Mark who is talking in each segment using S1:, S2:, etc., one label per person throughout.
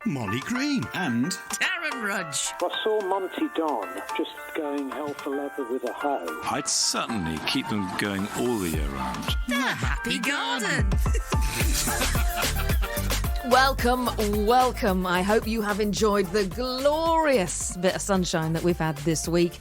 S1: Molly Green and
S2: Darren Rudge.
S3: I saw Monty Don just going hell for leather with a hoe.
S1: I'd certainly keep them going all the year round.
S2: The Happy Garden.
S4: Welcome. I hope you have enjoyed the glorious bit of sunshine that we've had this week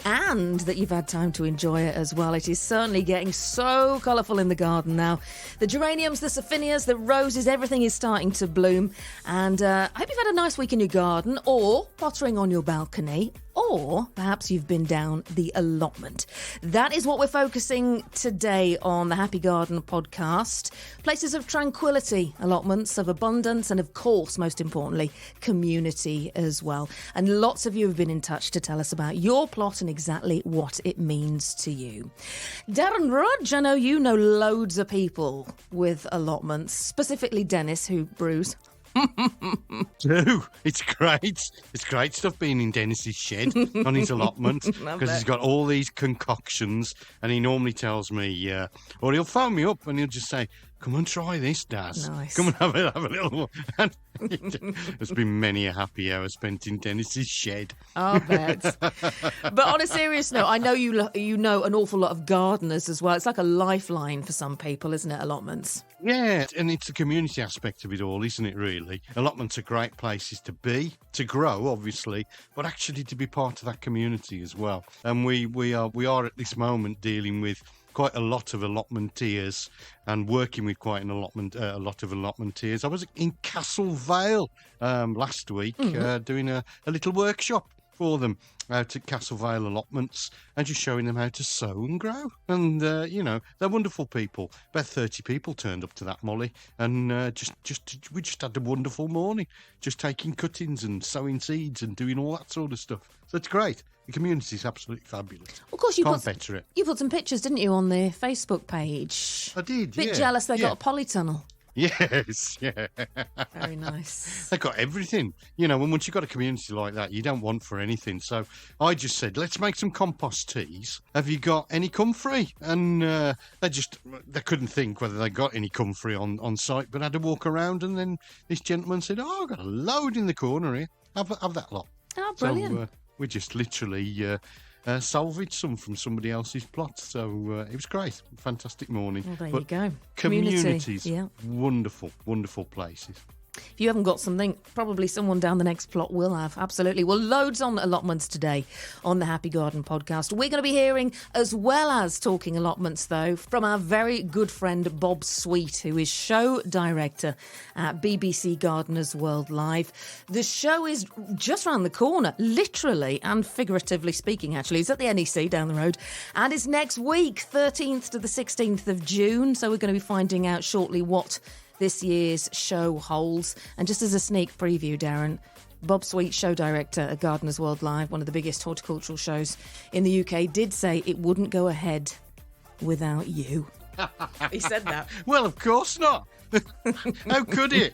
S4: and that you've had time to enjoy it as well. It is certainly getting so colourful in the garden now. The geraniums, the sapphinias, the roses, everything is starting to bloom. And I hope you've had a nice week in your garden or pottering on your balcony. Or perhaps you've been down the allotment. That is what we're focusing today on the Happy Garden podcast. Places of tranquility, allotments of abundance, and of course, most importantly, community as well. And lots of you have been in touch to tell us about your plot and exactly what it means to you. Darren Rudge, I know you know loads of people with allotments, specifically Dennis, who brews.
S5: It's great. It's great stuff being in Dennis's shed on his allotment because he's got all these concoctions and he normally tells me, or he'll phone me up and he'll just say, come and try this, Daz. Nice. Come and have a little one. There's been many a happy hour spent in Dennis's shed.
S4: I bet. But on a serious note, I know you know an awful lot of gardeners as well. It's like a lifeline for some people, isn't it, allotments?
S5: Yeah, and it's the community aspect of it all, isn't it, really? Allotments are great places to be, to grow, obviously, but actually to be part of that community as well. And we are at this moment dealing with quite a lot of allotmenteers and working with quite a lot of allotmenteers. I was in Castle Vale last week doing a little workshop for them out at Castle Vale allotments and just showing them how to sow and grow. And, they're wonderful people. About 30 people turned up to that, Molly, and we just had a wonderful morning, just taking cuttings and sowing seeds and doing all that sort of stuff. So it's great. The community is absolutely fabulous.
S4: Of course, you
S5: put
S4: some pictures, didn't you, on the Facebook page?
S5: I did,
S4: Bit jealous they got a polytunnel.
S5: Yes, yeah.
S4: Very nice.
S5: They've got everything. You know, and once you've got a community like that, you don't want for anything. So I just said, let's make some compost teas. Have you got any comfrey? And they couldn't think whether they got any comfrey on site, but had to walk around. And then this gentleman said, I've got a load in the corner here. Have that lot.
S4: Oh, brilliant.
S5: So we just literally salvaged some from somebody else's plot. So it was great. Fantastic morning.
S4: Well, there you go.
S5: Communities,
S4: yeah.
S5: Wonderful, wonderful places.
S4: If you haven't got something, probably someone down the next plot will have. Absolutely. Well, loads on allotments today on the Happy Garden podcast. We're going to be hearing, as well as talking allotments, though, from our very good friend Bob Sweet, who is show director at BBC Gardeners World Live. The show is just round the corner, literally and figuratively speaking, actually. It's at the NEC down the road. And it's next week, 13th to the 16th of June. So we're going to be finding out shortly what this year's show holds. And just as a sneak preview, Darren, Bob Sweet, show director at Gardeners World Live, one of the biggest horticultural shows in the UK, did say it wouldn't go ahead without you. He said that.
S5: Well, of course not. How could it?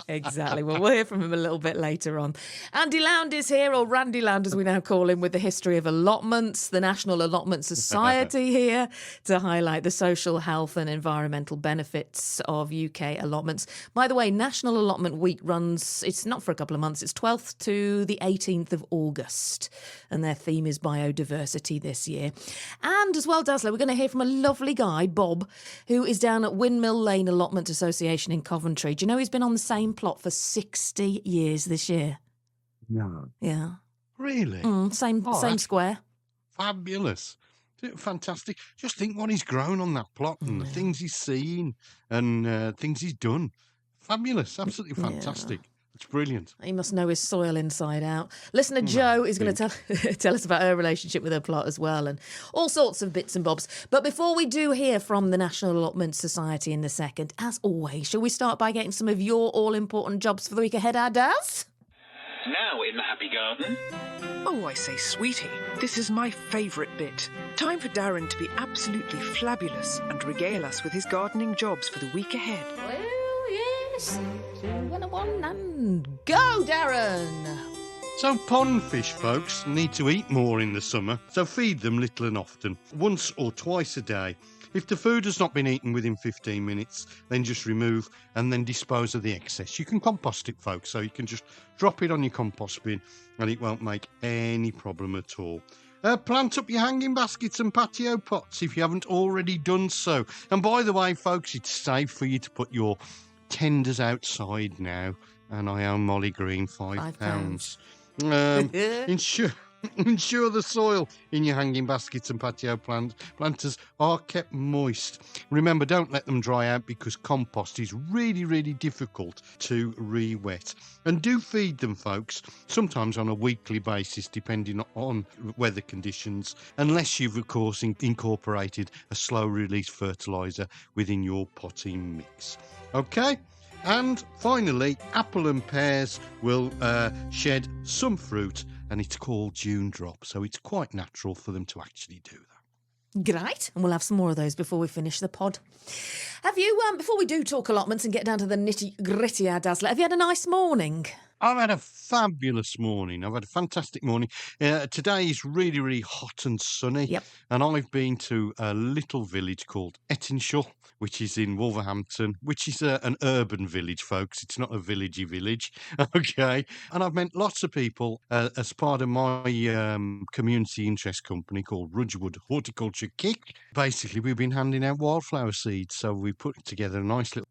S4: Exactly. Well, we'll hear from him a little bit later on. Andy Lound is here, or Randy Lound as we now call him, with the history of allotments, the National Allotment Society here to highlight the social, health and environmental benefits of UK allotments. By the way, National Allotment Week runs, it's not for a couple of months, it's 12th to the 18th of August. And their theme is biodiversity this year. And as well, Dazzler, we're going to hear from a lovely guy, Bob, who is down at Windmill Lane Allotment Association in Coventry. Do you know he's been on the same plot for 60 years this year?
S5: No.
S4: Yeah.
S5: Really?
S4: Same square.
S5: Fabulous. Fantastic. Just think what he's grown on that plot and the things he's seen and things he's done. Fabulous. Absolutely fantastic. Yeah. It's brilliant.
S4: He must know his soil inside out. Listener Jo is going to tell us about her relationship with her plot as well and all sorts of bits and bobs. But before we do hear from the National Allotment Society in a second, as always, shall we start by getting some of your all-important jobs for the week ahead, Daz?
S6: Now in the Happy Garden.
S2: Oh, I say, sweetie, this is my favourite bit. Time for Darren to be absolutely flabulous and regale us with his gardening jobs for the week ahead.
S4: Well, yes. 2 and a 1 and go, Darren!
S5: So pond fish, folks, need to eat more in the summer, so feed them little and often, once or twice a day. If the food has not been eaten within 15 minutes, then just remove and then dispose of the excess. You can compost it, folks, so you can just drop it on your compost bin and it won't make any problem at all. Plant up your hanging baskets and patio pots if you haven't already done so. And by the way, folks, it's safe for you to put your tenders outside now. And I own Molly Green, £5. Ensure the soil in your hanging baskets and patio planters are kept moist. Remember, don't let them dry out because compost is really, really difficult to re-wet. And do feed them, folks, sometimes on a weekly basis, depending on weather conditions, unless you've, of course, incorporated a slow-release fertiliser within your potting mix. Okay? And finally, apple and pears will shed some fruit, and it's called June drop, so it's quite natural for them to actually do that.
S4: Great, and we'll have some more of those before we finish the pod. Have you, before we do talk allotments and get down to the nitty-gritty, Dazzler, have you had a nice morning?
S5: I've had a fabulous morning. I've had a fantastic morning. Today is really, really hot and sunny.
S4: Yep.
S5: And I've been to a little village called Ettinshaw, which is in Wolverhampton, which is an urban village, folks. It's not a villagey village. Okay. And I've met lots of people as part of my community interest company called Rudgewood Horticulture Kick. Basically, we've been handing out wildflower seeds. So we put together a nice little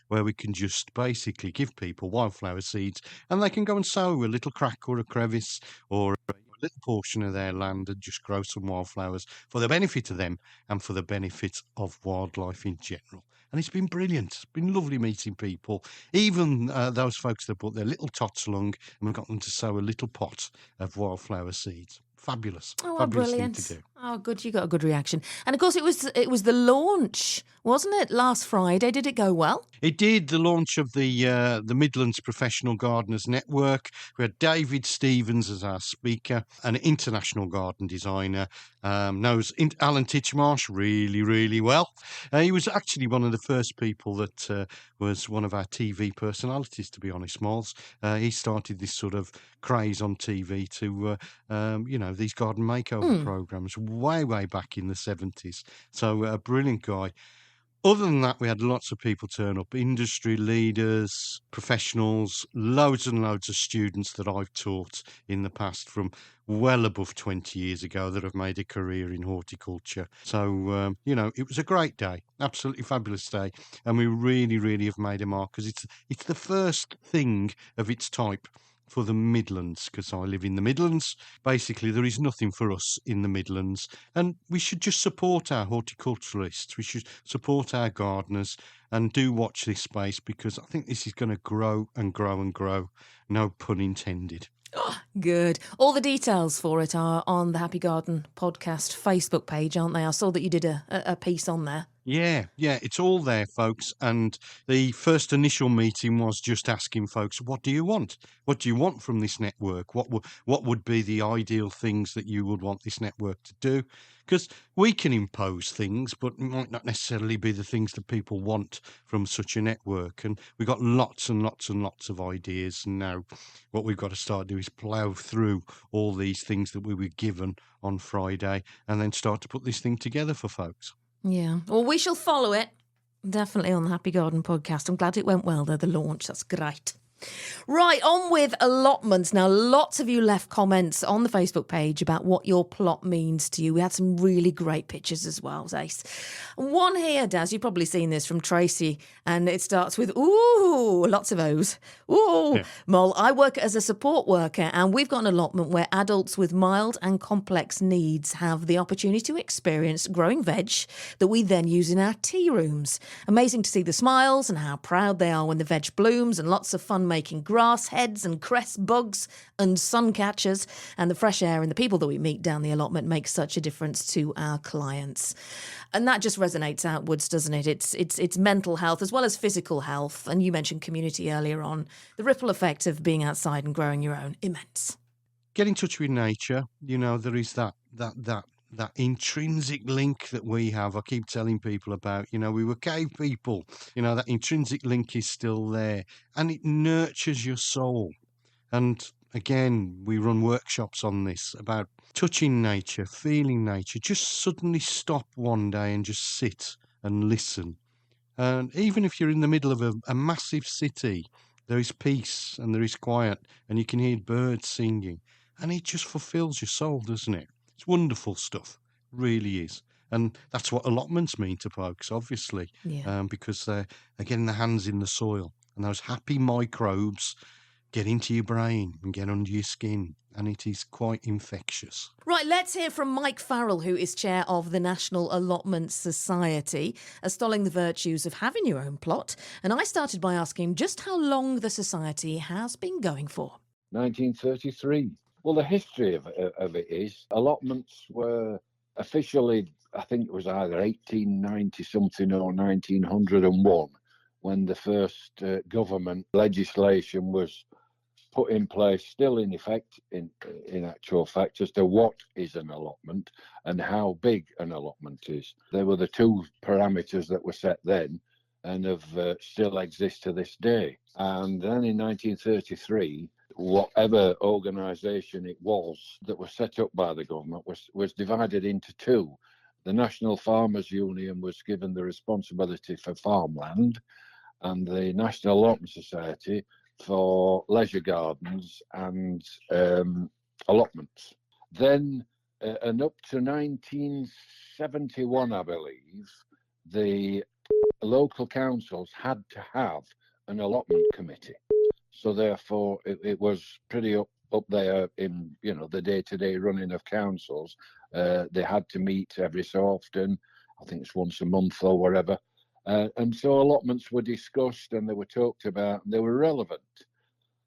S5: where we can just basically give people wildflower seeds and they can go and sow a little crack or a crevice or a little portion of their land and just grow some wildflowers for the benefit of them and for the benefit of wildlife in general. And it's been brilliant. It's been lovely meeting people, even those folks that brought their little tots along and we've got them to sow a little pot of wildflower seeds. Fabulous.
S4: Oh,
S5: fabulous
S4: brilliant.
S5: thing to do.
S4: Oh, good. You got a good reaction. And of course, it was the launch, wasn't it, last Friday? Did it go well?
S5: It did, the launch of the Midlands Professional Gardeners Network. We had David Stevens as our speaker, an international garden designer, knows Alan Titchmarsh really, really well. He was actually one of the first people that was one of our TV personalities, to be honest, Miles. He started this sort of craze on TV to, these garden makeover programs way, way back in the 70s. So a brilliant guy. Other than that, we had lots of people turn up, industry leaders, professionals, loads and loads of students that I've taught in the past from well above 20 years ago that have made a career in horticulture. So, it was a great day, absolutely fabulous day. And we really, really have made a mark because it's the first thing of its type for the Midlands, because I live in the Midlands. Basically, there is nothing for us in the Midlands, and we should just support our horticulturalists. We should support our gardeners and do watch this space because I think this is going to grow and grow and grow. No pun intended.
S4: Oh, good. All the details for it are on the Happy Garden podcast Facebook page, aren't they? I saw that you did a piece on there.
S5: Yeah, it's all there, folks. And the first initial meeting was just asking folks, what do you want? What do you want from this network? What would be the ideal things that you would want this network to do? Because we can impose things, but it might not necessarily be the things that people want from such a network. And we've got lots and lots and lots of ideas. And now what we've got to start doing is plough through all these things that we were given on Friday and then start to put this thing together for folks.
S4: Yeah. Well, we shall follow it. Definitely on the Happy Garden podcast. I'm glad it went well there, the launch. That's great. Right, on with allotments. Now, lots of you left comments on the Facebook page about what your plot means to you. We had some really great pictures as well, Ace. One here, Daz, you've probably seen this from Tracy, and it starts with, ooh, lots of O's. Ooh, yeah. Mol, I work as a support worker, and we've got an allotment where adults with mild and complex needs have the opportunity to experience growing veg that we then use in our tea rooms. Amazing to see the smiles and how proud they are when the veg blooms, and lots of fun making grass heads and cress bugs and sun catchers, and the fresh air and the people that we meet down the allotment makes such a difference to our clients. And that just resonates outwards, doesn't it? It's mental health as well as physical health. And you mentioned community earlier on. The ripple effect of being outside and growing your own, immense.
S5: Get in touch with nature. There is that intrinsic link that we have. I keep telling people about, we were cave people, that intrinsic link is still there and it nurtures your soul. And again, we run workshops on this about touching nature, feeling nature. Just suddenly stop one day and just sit and listen. And even if you're in the middle of a massive city, there is peace and there is quiet, and you can hear birds singing, and it just fulfills your soul, doesn't it? It's wonderful stuff, really is. And that's what allotments mean to folks, obviously,
S4: Yeah.
S5: because they're getting their hands in the soil, and those happy microbes get into your brain and get under your skin, and it is quite infectious.
S4: Right, let's hear from Mike Farrell, who is chair of the National Allotment Society, extolling the virtues of having your own plot. And I started by asking him just how long the society has been going for.
S7: 1933. Well, the history of it is allotments were officially, I think it was either 1890 something or 1901 when the first government legislation was put in place, still in effect, in actual fact, as to what is an allotment and how big an allotment is. They were the two parameters that were set then and have still exist to this day. And then in 1933, whatever organisation it was that was set up by the government was divided into two. The National Farmers Union was given the responsibility for farmland, and the National Allotment Society for leisure gardens and allotments. Then, and up to 1971, I believe, the local councils had to have an allotment committee. So therefore, it was pretty up there in, the day-to-day running of councils. They had to meet every so often. I think it's once a month or whatever. And so allotments were discussed and they were talked about and they were relevant.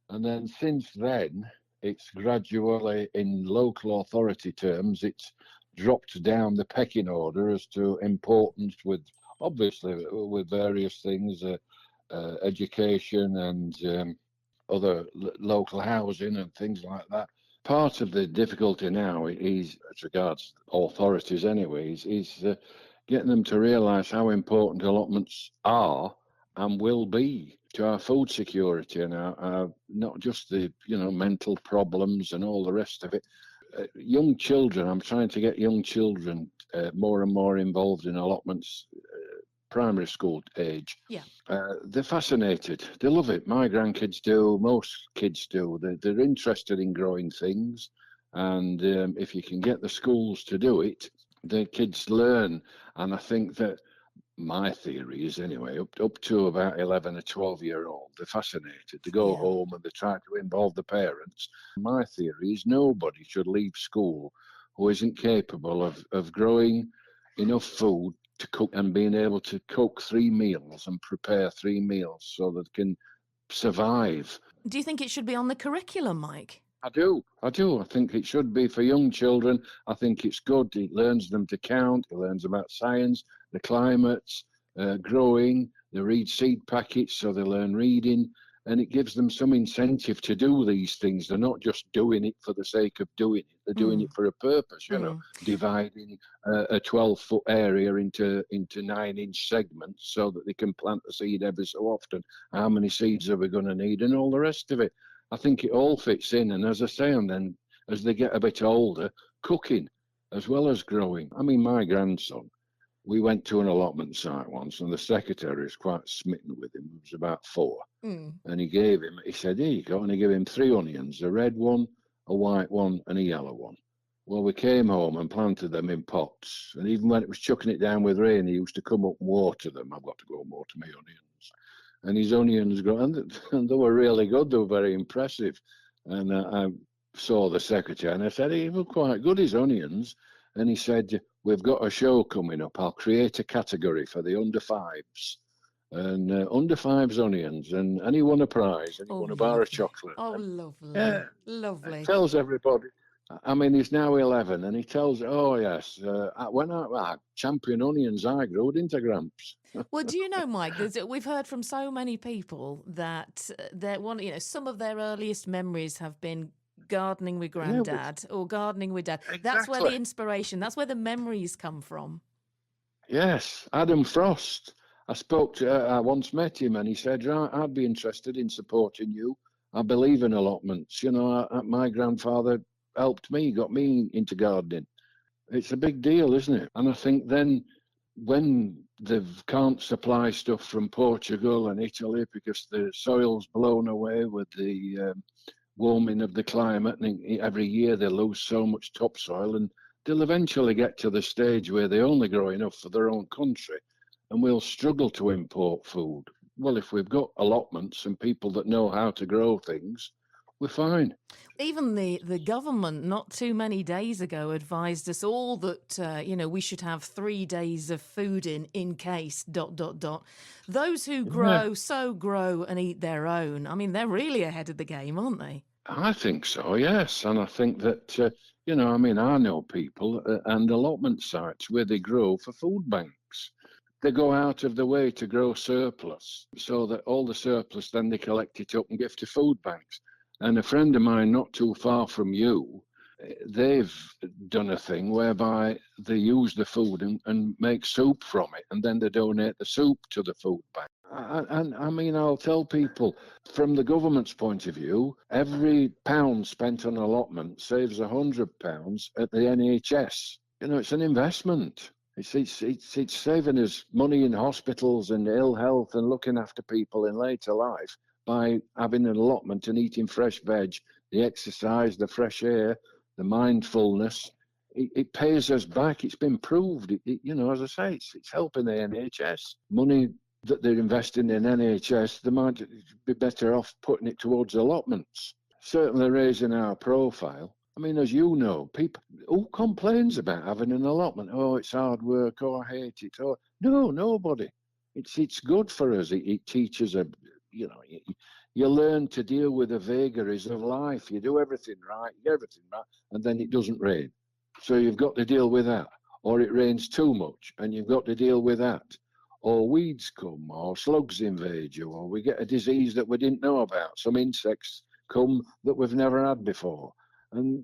S7: And then since then, it's gradually, in local authority terms, it's dropped down the pecking order as to importance with, obviously, with various things, education and other local housing and things like that. Part of the difficulty now is, as regards authorities anyways, is getting them to realise how important allotments are and will be to our food security and our not just the mental problems and all the rest of it. Young children, I'm trying to get young children more and more involved in allotments, primary school age.
S4: Yeah.
S7: They're fascinated. They love it. My grandkids do. Most kids do. They're interested in growing things, and if you can get the schools to do it, the kids learn. And I think that my theory is, anyway, up to about 11 or 12-year-old, they're fascinated. They go home and they try to involve the parents. My theory is nobody should leave school who isn't capable of growing enough food to cook and being able to cook 3 meals and prepare 3 meals so that they can survive.
S4: Do you think it should be on the curriculum, Mike?
S7: I do. I think it should be for young children. I think it's good. It learns them to count. It learns about science, the climates, growing. They read seed packets, so they learn reading. And it gives them some incentive to do these things. They're not just doing it for the sake of doing it. They're doing it for a purpose, dividing a 12-foot area into 9-inch segments so that they can plant the seed every so often. How many seeds are we going to need and all the rest of it? I think it all fits in. And as I say, and then as they get a bit older, cooking as well as growing. I mean, my grandson, we went to an allotment site once and the secretary was quite smitten with him. He was about 4. And he said, here you go. And he gave him 3 onions, a red one, a white one, and a yellow one. Well, we came home and planted them in pots. And even when it was chucking it down with rain, he used to come up and water them. I've got to go and water my onions. And his onions grew, and they were really good. They were very impressive. And I saw the secretary and I said, he was quite good, his onions. And he said, we've got a show coming up. I'll create a category for the under 5s. And under 5s onions. And he won a prize. And he won a bar of chocolate.
S4: Oh,
S7: and,
S4: lovely.
S7: Yeah,
S4: Lovely.
S7: He tells everybody. I mean, he's now 11, and he tells, oh, yes, when I champion onions, I grew, didn't I, Gramps?
S4: Well, do you know, Mike, we've heard from so many people that some of their earliest memories have been gardening with Granddad or gardening with Dad.
S7: Exactly.
S4: That's where the inspiration, that's where the memories come from.
S7: Yes, Adam Frost. I once met him, and he said, I'd be interested in supporting you I believe in allotments. You know, my grandfather helped me, got me into gardening. It's a big deal, isn't it? And I think then when they can't supply stuff from Portugal and Italy because the soil's blown away with the warming of the climate, and every year they lose so much topsoil, and they'll eventually get to the stage where they only grow enough for their own country, and we'll struggle to import food. Well, if we've got allotments and people that know how to grow things, we're fine.
S4: Even the government not too many days ago advised us all that, we should have 3 days of food in case, ... Those who grow and eat their own, I mean, they're really ahead of the game, aren't they?
S7: I think so, yes. And I think that, I know people and allotment sites where they grow for food banks. They go out of the way to grow surplus so that all the surplus, then they collect it up and give to food banks. And a friend of mine not too far from you, they've done a thing whereby they use the food and make soup from it, and then they donate the soup to the food bank. And I mean, I'll tell people, from the government's point of view, every pound spent on allotment saves £100 at the NHS. You know, it's an investment. It's saving us money in hospitals and ill health and looking after people in later life by having an allotment and eating fresh veg, the exercise, the fresh air, the mindfulness. It pays us back. It's been proved. As I say, it's helping the NHS. Money that they're investing in NHS, they might be better off putting it towards allotments. Certainly raising our profile. I mean, as you know, people who complains about having an allotment. Oh, it's hard work. Oh, I hate it. Oh, no, nobody. It's good for us. It teaches you learn to deal with the vagaries of life. You do everything right, and then it doesn't rain. So you've got to deal with that. Or it rains too much, and you've got to deal with that. Or weeds come, or slugs invade you, or we get a disease that we didn't know about. Some insects come that we've never had before. And,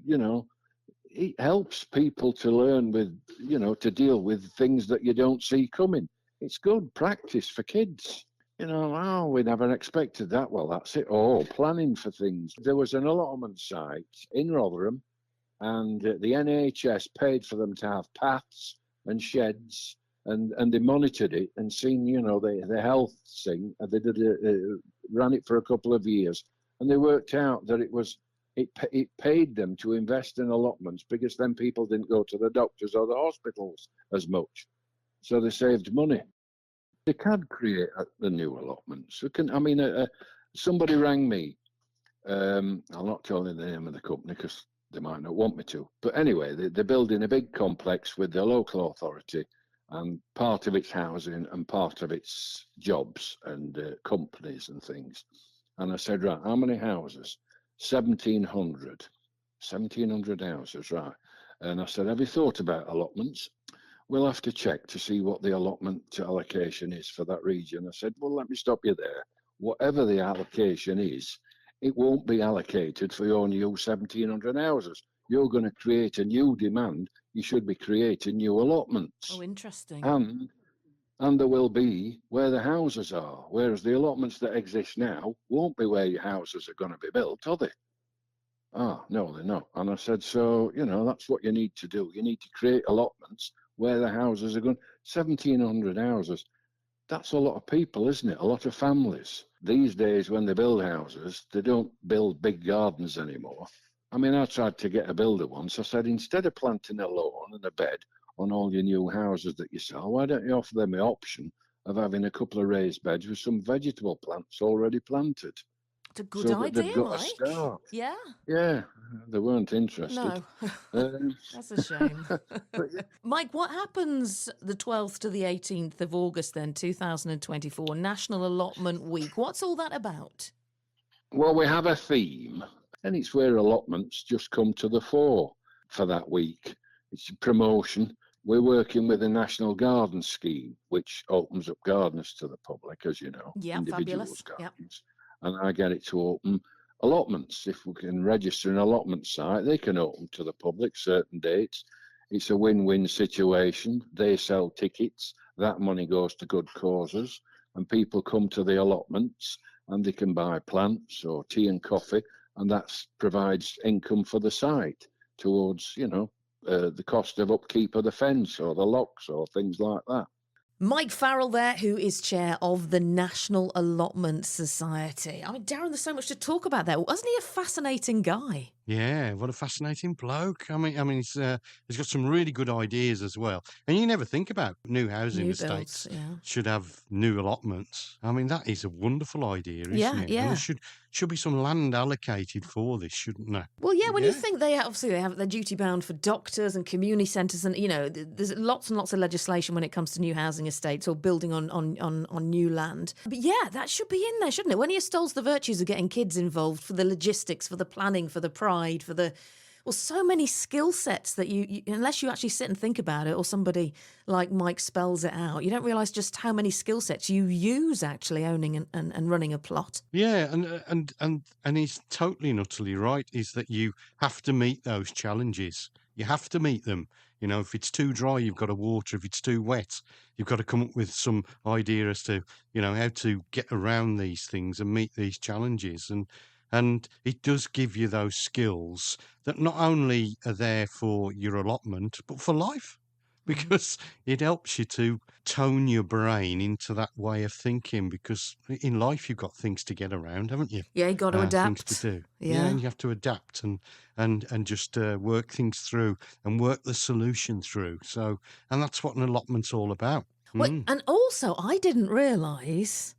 S7: it helps people to learn to deal with things that you don't see coming. It's good practice for kids. We never expected that. Well, that's it. Oh, planning for things. There was an allotment site in Rotherham, and the NHS paid for them to have paths and sheds, and they monitored it and seen, the health thing. They ran it for a couple of years, and they worked out that it paid them to invest in allotments because then people didn't go to the doctors or the hospitals as much, so they saved money. They can create the new allotments. Somebody rang me. I'll not tell you the name of the company because they might not want me to. But anyway, they're building a big complex with the local authority, and part of it's housing and part of it's jobs and companies and things. And I said, right, how many houses? 1,700. 1,700 houses, right. And I said, have you thought about allotments? We'll have to check to see what the allotment allocation is for that region. I said, well, let me stop you there. Whatever the allocation is, it won't be allocated for your new 1,700 houses. You're going to create a new demand. You should be creating new allotments.
S4: Oh, interesting.
S7: And there will be where the houses are, whereas the allotments that exist now won't be where your houses are going to be built, are they? No, they're not. And I said, so, that's what you need to do. You need to create allotments where the houses are going. 1,700 houses. That's a lot of people, isn't it? A lot of families. These days, when they build houses, they don't build big gardens anymore. I mean, I tried to get a builder once. I said, instead of planting a lawn and a bed on all your new houses that you sell, why don't you offer them the option of having a couple of raised beds with some vegetable plants already planted?
S4: It's a good idea,
S7: they've got
S4: Mike.
S7: a start.
S4: Yeah.
S7: Yeah, they weren't interested.
S4: No, that's a shame. Mike, what happens the 12th to the 18th of August then, 2024, National Allotment Week? What's all that about?
S7: Well, we have a theme, and it's where allotments just come to the fore for that week. It's a promotion. We're working with the National Garden Scheme, which opens up gardens to the public, as you know, individuals' gardens. Yep. And I get it to open allotments. If we can register an allotment site, they can open to the public certain dates. It's a win-win situation. They sell tickets. That money goes to good causes, and people come to the allotments. and they can buy plants or tea and coffee, and that provides income for the site towards, the cost of upkeep of the fence or the locks or things like that.
S4: Mike Farrell there, who is chair of the National Allotment Society. I mean, Darren, there's so much to talk about there. Wasn't he a fascinating guy?
S5: Yeah, what a fascinating bloke. He's got some really good ideas as well. And you never think about new housing
S4: New
S5: estates
S4: builds, yeah.
S5: should have new allotments. I mean, that is a wonderful idea, isn't
S4: Yeah,
S5: it?
S4: yeah.
S5: And there should be some land allocated for this, shouldn't there?
S4: Well, yeah, when you
S5: Yeah.
S4: think they have they're duty bound for doctors and community centres, and there's lots and lots of legislation when it comes to new housing estates or building on new land. But yeah, that should be in there, shouldn't it? When he installs the virtues of getting kids involved for the logistics, for the planning, for the pride, for the so many skill sets that you unless you actually sit and think about it, or somebody like Mike spells it out, you don't realise just how many skill sets you use actually owning and running a plot.
S5: Yeah, and he's totally and utterly right, is that you have to meet those challenges. You have to meet them. If it's too dry, you've got to water. If it's too wet, you've got to come up with some idea as to, how to get around these things and meet these challenges. And it does give you those skills that not only are there for your allotment, but for life. Because it helps you to tone your brain into that way of thinking. Because in life, you've got things to get around, haven't you?
S4: Yeah, you got to adapt.
S5: Things to do.
S4: Yeah.
S5: And you have to adapt and just work things through and work the solution through. And that's what an allotment's all about.
S4: Well, and also, I didn't realise,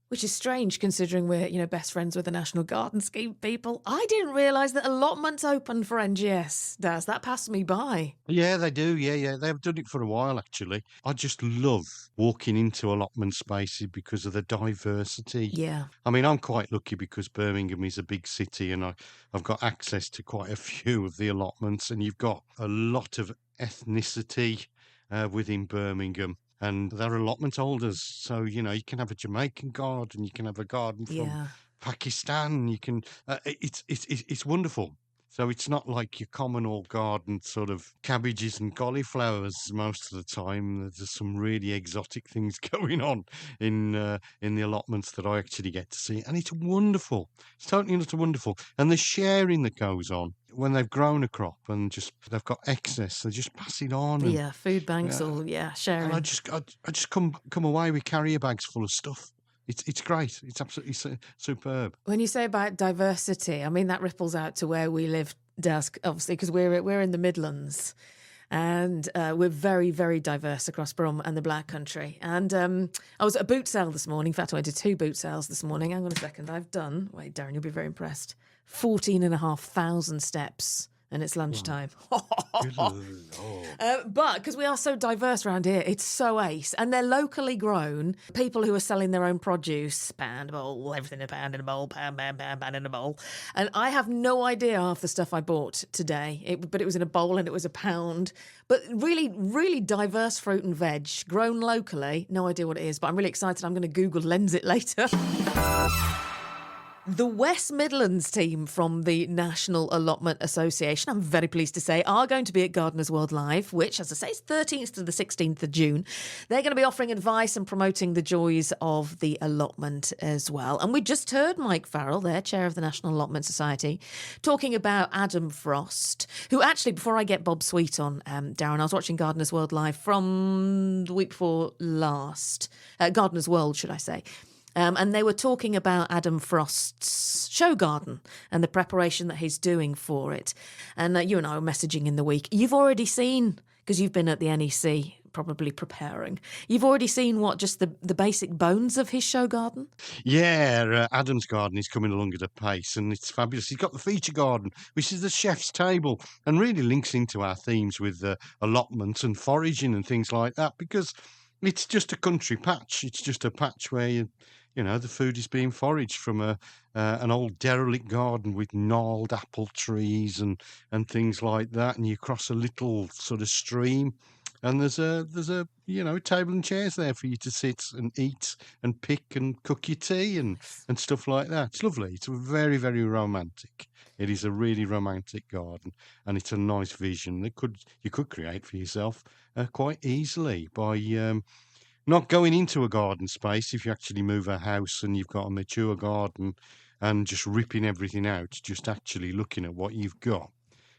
S4: which is strange considering we're, best friends with the National Garden Scheme people. I didn't realise that allotments open for NGS, Daz. That passed me by.
S5: Yeah, they do. Yeah. They've done it for a while, actually. I just love walking into allotment spaces because of the diversity.
S4: Yeah.
S5: I mean, I'm quite lucky because Birmingham is a big city and I've got access to quite a few of the allotments, and you've got a lot of ethnicity within Birmingham. And they're allotment holders. So, you can have a Jamaican garden, you can have a garden from
S4: Yeah.
S5: Pakistan, you can, it's wonderful. So it's not like your common old garden sort of cabbages and cauliflowers most of the time. There's some really exotic things going on in the allotments that I actually get to see. And it's wonderful. It's totally not wonderful. And the sharing that goes on when they've grown a crop and just they've got excess, they just pass it on. And,
S4: Yeah, food banks sharing.
S5: and I just come away with carrier bags full of stuff. It's great. It's absolutely superb.
S4: When you say about diversity, I mean, that ripples out to where we live, Dusk, obviously, because we're in the Midlands. And we're very, very diverse across Brum and the Black Country. And I was at a boot sale this morning. In fact, I went to 2 boot sales this morning. Hang on a second. I've done, wait, Darren, you'll be very impressed, 14,500 steps. And it's lunchtime. But because we are so diverse around here, it's so ace. And they're locally grown. People who are selling their own produce, pound, a bowl, everything a pound in a bowl, pound in a bowl. And I have no idea half the stuff I bought today. But it was in a bowl and it was a pound. But really, really diverse fruit and veg, grown locally. No idea what it is, but I'm really excited. I'm going to Google Lens it later. The West Midlands team from the National Allotment Association, I'm very pleased to say, are going to be at Gardeners World Live, which, as I say, is 13th to the 16th of June. They're going to be offering advice and promoting the joys of the allotment as well. And we just heard Mike Farrell, their chair of the National Allotment Society, talking about Adam Frost, who actually, before I get Bob Sweet on, Darren, I was watching Gardeners World Live from the week before last. Gardeners World, should I say. And they were talking about Adam Frost's show garden and the preparation that he's doing for it. And you and I were messaging in the week. You've already seen, because you've been at the NEC probably preparing, you've already seen just the basic bones of his show garden?
S5: Yeah, Adam's garden is coming along at a pace and it's fabulous. He's got the feature garden, which is the chef's table, and really links into our themes with allotments and foraging and things like that, because it's just a country patch. It's just a patch where the food is being foraged from an old derelict garden with gnarled apple trees and things like that. And you cross a little sort of stream, and there's a table and chairs there for you to sit and eat and pick and cook your tea and stuff like that. It's lovely. It's very, very romantic. It is a really romantic garden, and it's a nice vision that you could create for yourself quite easily by not going into a garden space if you actually move a house and you've got a mature garden and just ripping everything out, just actually looking at what you've got,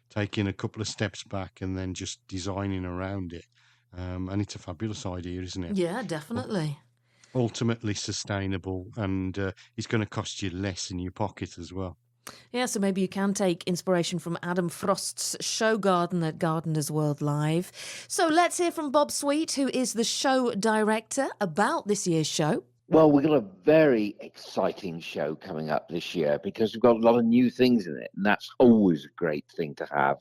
S5: taking a couple of steps back and then just designing around it. And it's a fabulous idea, isn't it?
S4: Yeah,
S5: Ul-
S4: definitely.
S5: Ultimately sustainable, and it's going to cost you less in your pocket as well.
S4: Yeah, so maybe you can take inspiration from Adam Frost's show garden at Gardeners World Live. So let's hear from Bob Sweet, who is the show director, about this year's show.
S8: Well, we've got a very exciting show coming up this year because we've got a lot of new things in it, and that's always a great thing to have.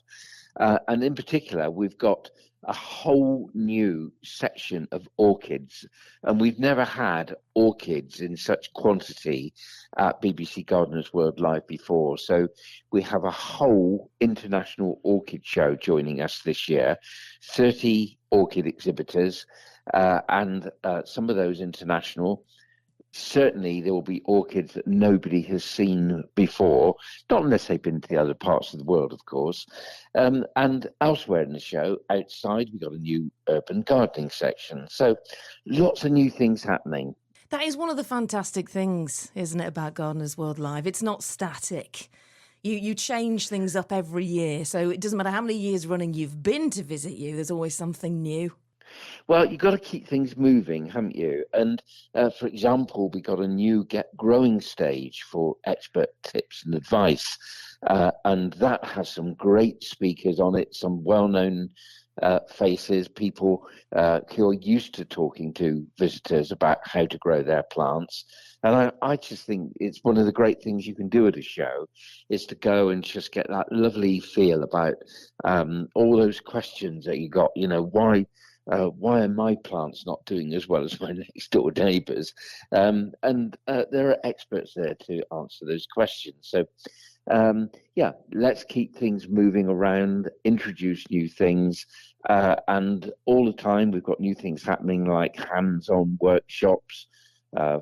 S8: And in particular, we've got a whole new section of orchids, and we've never had orchids in such quantity at BBC Gardeners World Live before. So we have a whole international orchid show joining us this year, 30 orchid exhibitors, and some of those international. Certainly, there will be orchids that nobody has seen before, not unless they've been to the other parts of the world, of course. And elsewhere in the show, outside, we've got a new urban gardening section. So lots of new things happening.
S4: That is one of the fantastic things, isn't it, about Gardeners World Live? It's not static. You change things up every year, so it doesn't matter how many years running you've been to visit you, there's always something new.
S8: Well, you've got to keep things moving, haven't you? And for example, we got a new Get Growing stage for expert tips and advice. And that has some great speakers on it, some well-known faces, people who are used to talking to visitors about how to grow their plants. And I just think it's one of the great things you can do at a show is to go and just get that lovely feel about all those questions that you got, why are my plants not doing as well as my next door neighbours? And there are experts there to answer those questions. So, let's keep things moving around, introduce new things. And all the time, we've got new things happening like hands-on workshops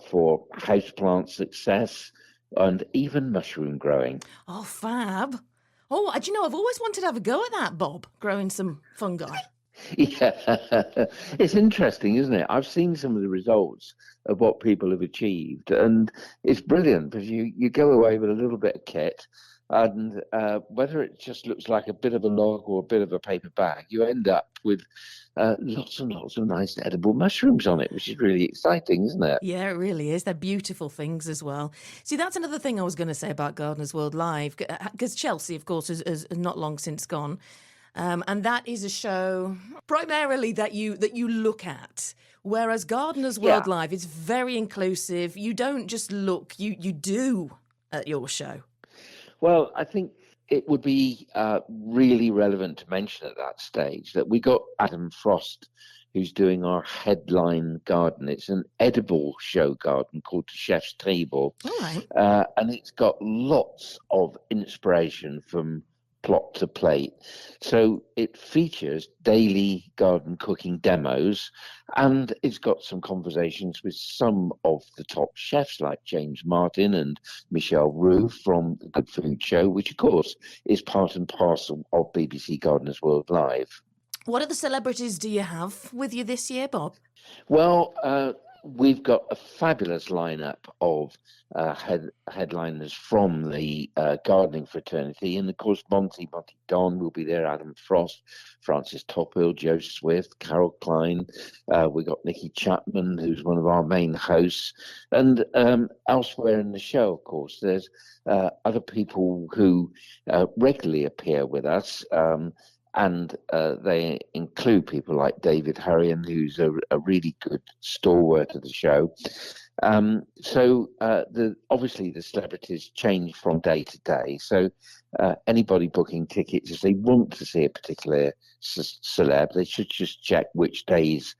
S8: for houseplant success and even mushroom growing.
S4: Oh, fab. Oh, do you know, I've always wanted to have a go at that, Bob, growing some fungi.
S8: Yeah, it's interesting, isn't it? I've seen some of the results of what people have achieved, and it's brilliant because you go away with a little bit of kit, and whether it just looks like a bit of a log or a bit of a paper bag, you end up with lots and lots of nice edible mushrooms on it, which is really exciting, isn't it?
S4: Yeah, it really is. They're beautiful things as well. See, that's another thing I was going to say about Gardeners World Live, because Chelsea, of course, is not long since gone. And that is a show primarily that you look at. Whereas Gardeners World Live is very inclusive. You don't just look, you do at your show.
S8: Well, I think it would be really relevant to mention at that stage that we got Adam Frost, who's doing our headline garden. It's an edible show garden called the Chef's Table.
S4: All right.
S8: And it's got lots of inspiration from plot to plate. So it features daily garden cooking demos, and it's got some conversations with some of the top chefs like James Martin and Michelle Roux from the Good Food Show, which of course is part and parcel of BBC Gardeners World Live.
S4: What other celebrities do you have with you this year, Bob?
S8: Well, we've got a fabulous lineup of headliners from the gardening fraternity, and of course Monty Don will be there, Adam Frost, Francis Tophill, Joe Swift, Carol Klein. We've got Nikki Chapman, who's one of our main hosts, and elsewhere in the show, of course, there's other people who regularly appear with us. And they include people like David Harrion, who's a really good stalwart of the show. So obviously the celebrities change from day to day. So anybody booking tickets, if they want to see a particular celeb, they should just check which days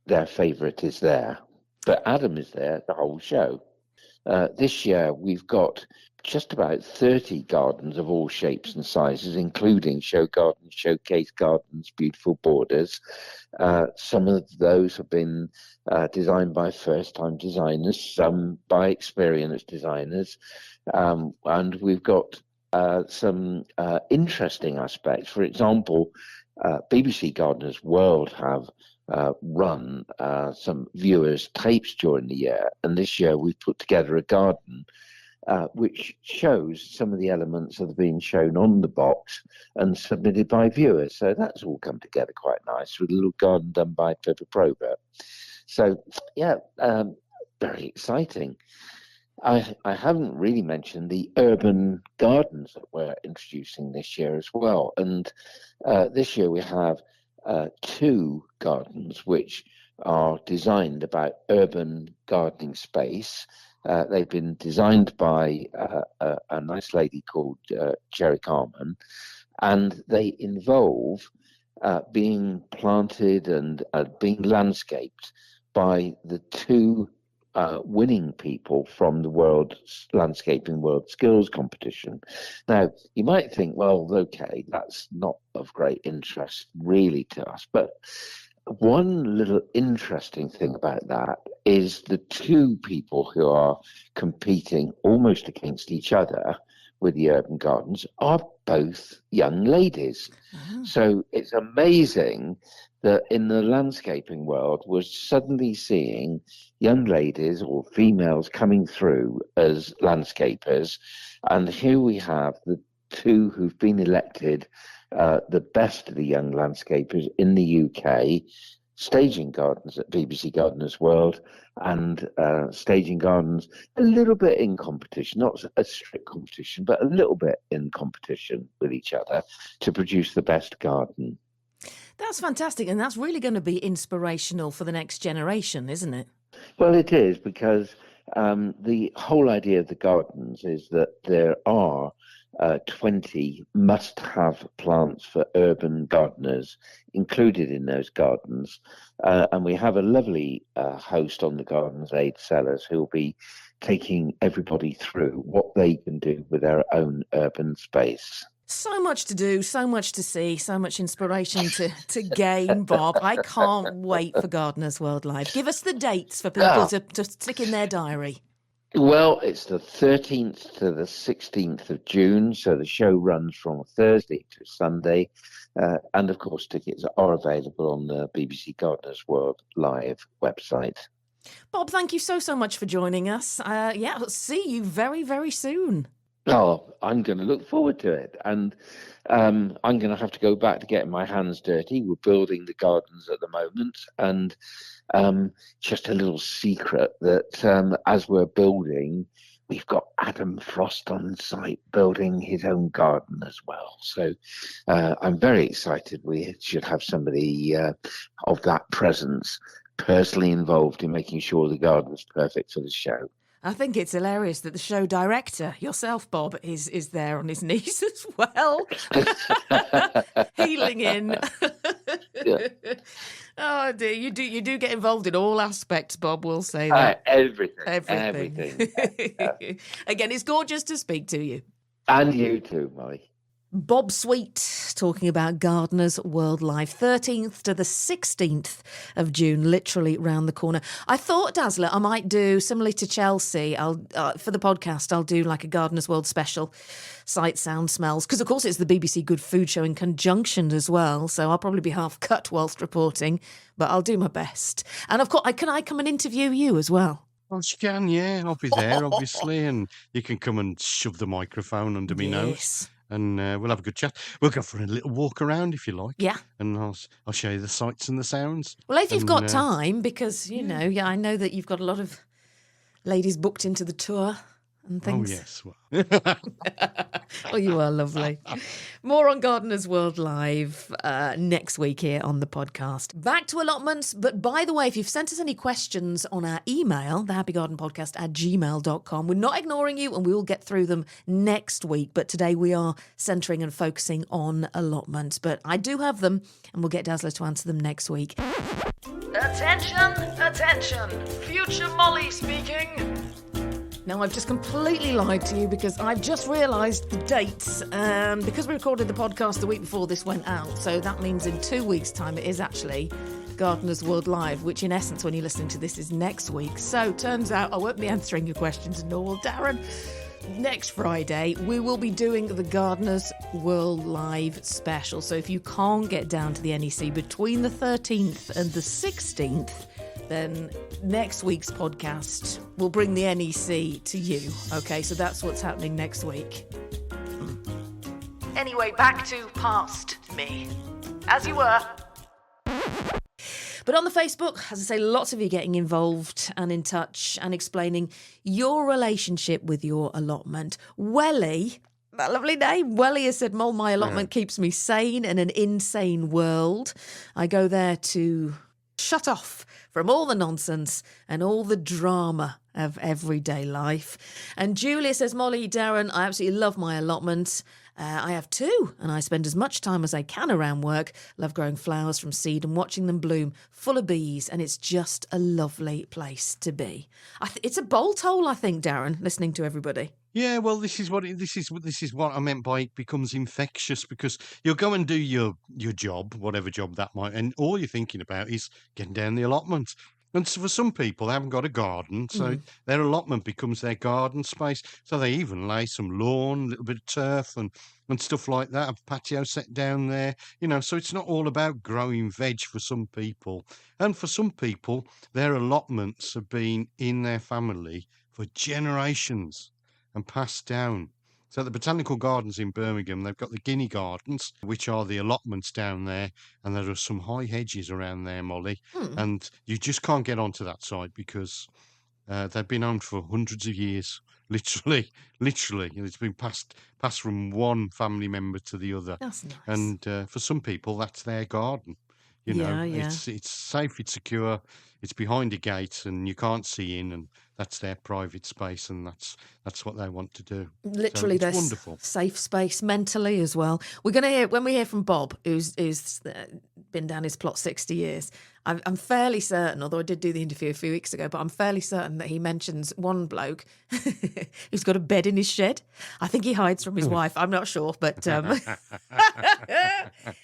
S8: their favourite is there. But Adam is there the whole show. This year we've got just about 30 gardens of all shapes and sizes, including show gardens, showcase gardens, beautiful borders. Some of those have been designed by first-time designers, some by experienced designers. And we've got some interesting aspects. For example, BBC Gardeners World have run some viewers' tapes during the year, and this year we've put together a garden which shows some of the elements that have been shown on the box and submitted by viewers. So that's all come together quite nice with a little garden done by Pippa Probert. So, yeah, very exciting. I haven't really mentioned the urban gardens that we're introducing this year as well. And this year we have 2 gardens which are designed about urban gardening space. They've been designed by a nice lady called Jerry Carman, and they involve being planted and being landscaped by the 2 winning people from the Landscaping World Skills Competition. Now, you might think, well, okay, that's not of great interest really to us, but one little interesting thing about that is the 2 people who are competing almost against each other with the urban gardens are both young ladies. So it's amazing that in the landscaping world, we're suddenly seeing young ladies or females coming through as landscapers. And here we have the 2 who've been elected the best of the young landscapers in the UK, staging gardens at BBC Gardeners World, and staging gardens a little bit in competition, not a strict competition, but a little bit in competition with each other to produce the best garden.
S4: That's fantastic, and that's really going to be inspirational for the next generation, isn't it?
S8: Well, it is, because the whole idea of the gardens is that there are 20 must-have plants for urban gardeners included in those gardens. And we have a lovely host on the Gardens Aid Sellers who will be taking everybody through what they can do with their own urban space.
S4: So much to do, so much to see, so much inspiration to gain, Bob. I can't wait for Gardeners World Live. Give us the dates for people to stick in their diary.
S8: Well, it's the 13th to the 16th of June, so the show runs from Thursday to Sunday. And, of course, tickets are available on the BBC Gardeners World Live website.
S4: Bob, thank you so much for joining us. I'll see you very, very soon.
S8: Oh, I'm going to look forward to it. And I'm going to have to go back to getting my hands dirty. We're building the gardens at the moment. And just a little secret that as we're building, we've got Adam Frost on site building his own garden as well. So I'm very excited. We should have somebody of that presence personally involved in making sure the garden's perfect for the show.
S4: I think it's hilarious that the show director, yourself, Bob, is there on his knees as well, healing in.
S8: Yeah.
S4: Oh dear, you do get involved in all aspects, Bob. We'll say that.
S8: Everything.
S4: Again, it's gorgeous to speak to you.
S8: And you too, Molly.
S4: Bob Sweet talking about Gardeners World Live, 13th to the 16th of June, literally round the corner. I thought, Dazzler, I might do, similarly to Chelsea, for the podcast, I'll do like a Gardeners World special, sight, sound, smells, because of course it's the BBC Good Food Show in conjunction as well, so I'll probably be half cut whilst reporting, but I'll do my best. And of course, can I come and interview you as well?
S5: Well, you can, yeah. I'll be there, obviously, and you can come and shove the microphone under me nose. And we'll have a good chat. We'll go for a little walk around if you like. Yeah. And I'll show you the sights and the sounds.
S4: Well, if you've got time, because, I know that you've got a lot of ladies booked into the tour and things.
S5: Oh, yes. Well.
S4: Oh, you are lovely. More on Gardeners World Live next week here on the podcast. Back to allotments. But by the way, if you've sent us any questions on our email, thehappygardenpodcast@gmail.com, we're not ignoring you and we will get through them next week. But today we are centering and focusing on allotments. But I do have them and we'll get Dazzler to answer them next week. Attention, future Molly speaking. Now, I've just completely lied to you because I've just realised the dates. Because we recorded the podcast the week before this went out, so that means in 2 weeks' time it is actually Gardeners World Live, which in essence, when you're listening to this, is next week. So, turns out I won't be answering your questions, nor will Darren. next Friday, we will be doing the Gardeners World Live special. So if you can't get down to the NEC between the 13th and the 16th, then next week's podcast will bring the NEC to you. Okay, so that's what's happening next week. Anyway, back to past me. As you were. But on the Facebook, as I say, lots of you getting involved and in touch and explaining your relationship with your allotment. Welly, that lovely name, Welly has said, Mol, my allotment keeps me sane in an insane world. I go there to shut off from all the nonsense and all the drama of everyday life. And Julia says, Molly, Darren, I absolutely love my allotment. I have two, and I spend as much time as I can around work. Love growing flowers from seed and watching them bloom, full of bees, and it's just a lovely place to be. It's a bolt hole, I think, Darren, listening to everybody.
S5: Yeah, well, this is what I meant by it becomes infectious, because you'll go and do your job, whatever job that might, and all you're thinking about is getting down the allotment. And so for some people, they haven't got a garden, so their allotment becomes their garden space. So they even lay some lawn, a little bit of turf and stuff like that, a patio set down there, so it's not all about growing veg for some people. And for some people, their allotments have been in their family for generations and passed down. So the Botanical Gardens in Birmingham, they've got the Guinea Gardens, which are the allotments down there, and there are some high hedges around there, Molly, and you just can't get onto that side because they've been owned for hundreds of years, literally. It's been passed from one family member to the other.
S4: That's nice.
S5: And for some people, that's their garden. It's safe, it's secure, it's behind a gate, and you can't see in, and that's their private space, and that's what they want to do.
S4: Literally,
S5: so it's
S4: their
S5: wonderful.
S4: Safe space mentally as well. We're going to hear, when we hear from Bob, who's been down his plot 60 years, I'm fairly certain, although I did do the interview a few weeks ago, but I'm fairly certain that he mentions one bloke who's got a bed in his shed. I think he hides from his wife. I'm not sure, but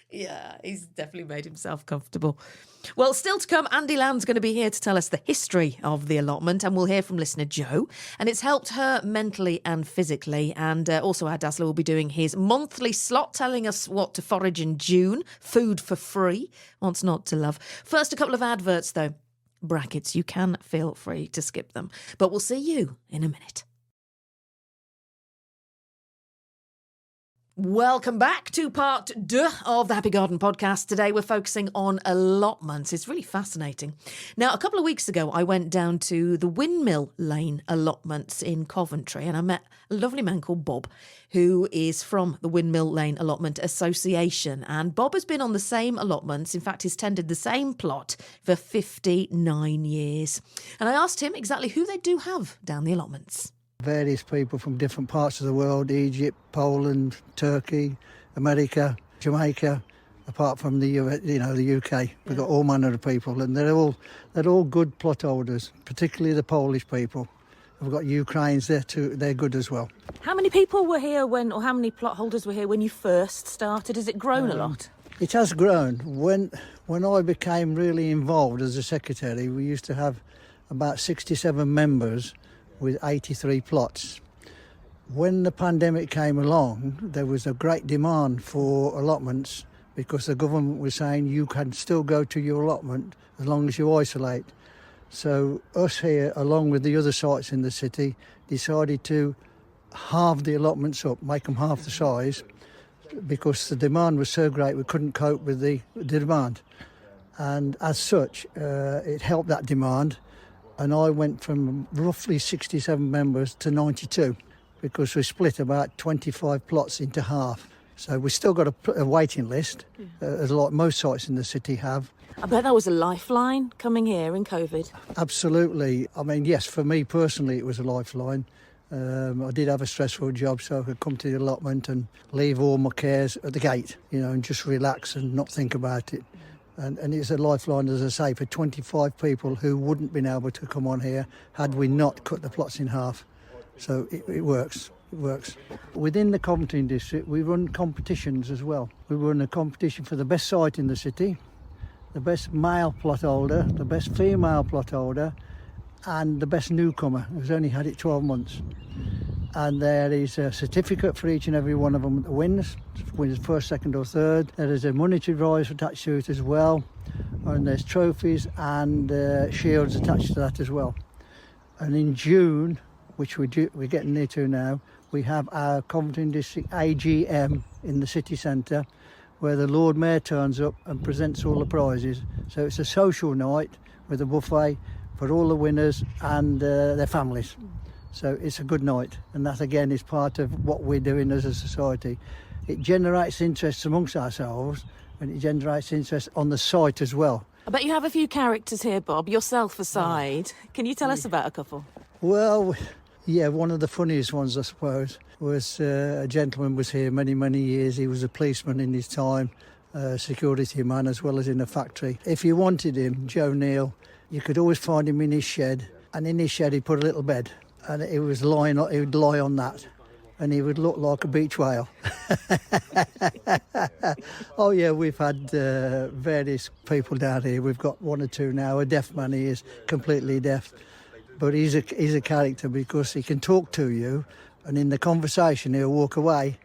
S4: yeah, he's definitely made himself comfortable. Well, still to come, Andy Land's going to be here to tell us the history of the allotment, and we'll hear from listener Jo, and it's helped her mentally and physically. And also our Dazzler will be doing his monthly slot, telling us what to forage in June, food for free, what's not to love. First, a couple of adverts though, brackets, you can feel free to skip them, but we'll see you in a minute. Welcome back to part 2 of the Happy Garden podcast. Today we're focusing on allotments. It's really fascinating. Now, a couple of weeks ago, I went down to the Windmill Lane allotments in Coventry, and I met a lovely man called Bob, who is from the Windmill Lane Allotment Association. And Bob has been on the same allotments. In fact, he's tended the same plot for 59 years. And I asked him exactly who they do have down the allotments.
S9: Various people from different parts of the world, Egypt, Poland, Turkey, America, Jamaica, apart from the UK. We've got all manner of people, and they're all good plot holders, particularly the Polish people. We've got Ukrainians there too, they're good as well.
S10: How many people were here or how many plot holders were here when you first started? Has it grown a lot?
S9: It has grown. When I became really involved as a secretary, we used to have about 67 members with 83 plots. When the pandemic came along, there was a great demand for allotments because the government was saying you can still go to your allotment as long as you isolate. So us here, along with the other sites in the city, decided to halve the allotments up, make them half the size, because the demand was so great we couldn't cope with the demand. And as such, it helped that demand. And I went from roughly 67 members to 92 because we split about 25 plots into half. So we've still got a waiting list, as like most sites in the city have.
S10: I bet that was a lifeline coming here in COVID.
S9: Absolutely. I mean, yes, for me personally, it was a lifeline. I did have a stressful job, so I could come to the allotment and leave all my cares at the gate, and just relax and not think about it. And it's a lifeline, as I say, for 25 people who wouldn't have been able to come on here had we not cut the plots in half. So it works. It works. Within the Coventry district, we run competitions as well. We run a competition for the best site in the city, the best male plot holder, the best female plot holder, and the best newcomer who's only had it 12 months. and there is a certificate for each and every one of them that wins first, second or third. There is a monetary prize attached to it as well, and there's trophies and shields attached to that as well. And in June, which we're getting near to now, we have our Coventry District AGM in the city centre, where the Lord Mayor turns up and presents all the prizes. So it's a social night with a buffet for all the winners and their families. So it's a good night, and that again is part of what we're doing as a society. It generates interest amongst ourselves, and it generates interest on the site as well.
S10: I bet you have a few characters here, Bob, yourself aside. Can you tell us about a couple?
S9: Well, yeah, one of the funniest ones, I suppose, was a gentleman was here many, many years. He was a policeman in his time, a security man as well as in a factory. If you wanted him, Joe Neal, you could always find him in his shed, and in his shed he'd put a little bed, and he would lie on that, and he would look like a beach whale. Oh yeah, we've had various people down here. We've got one or two now. A deaf man, he is completely deaf, but he's a character because he can talk to you, and in the conversation he'll walk away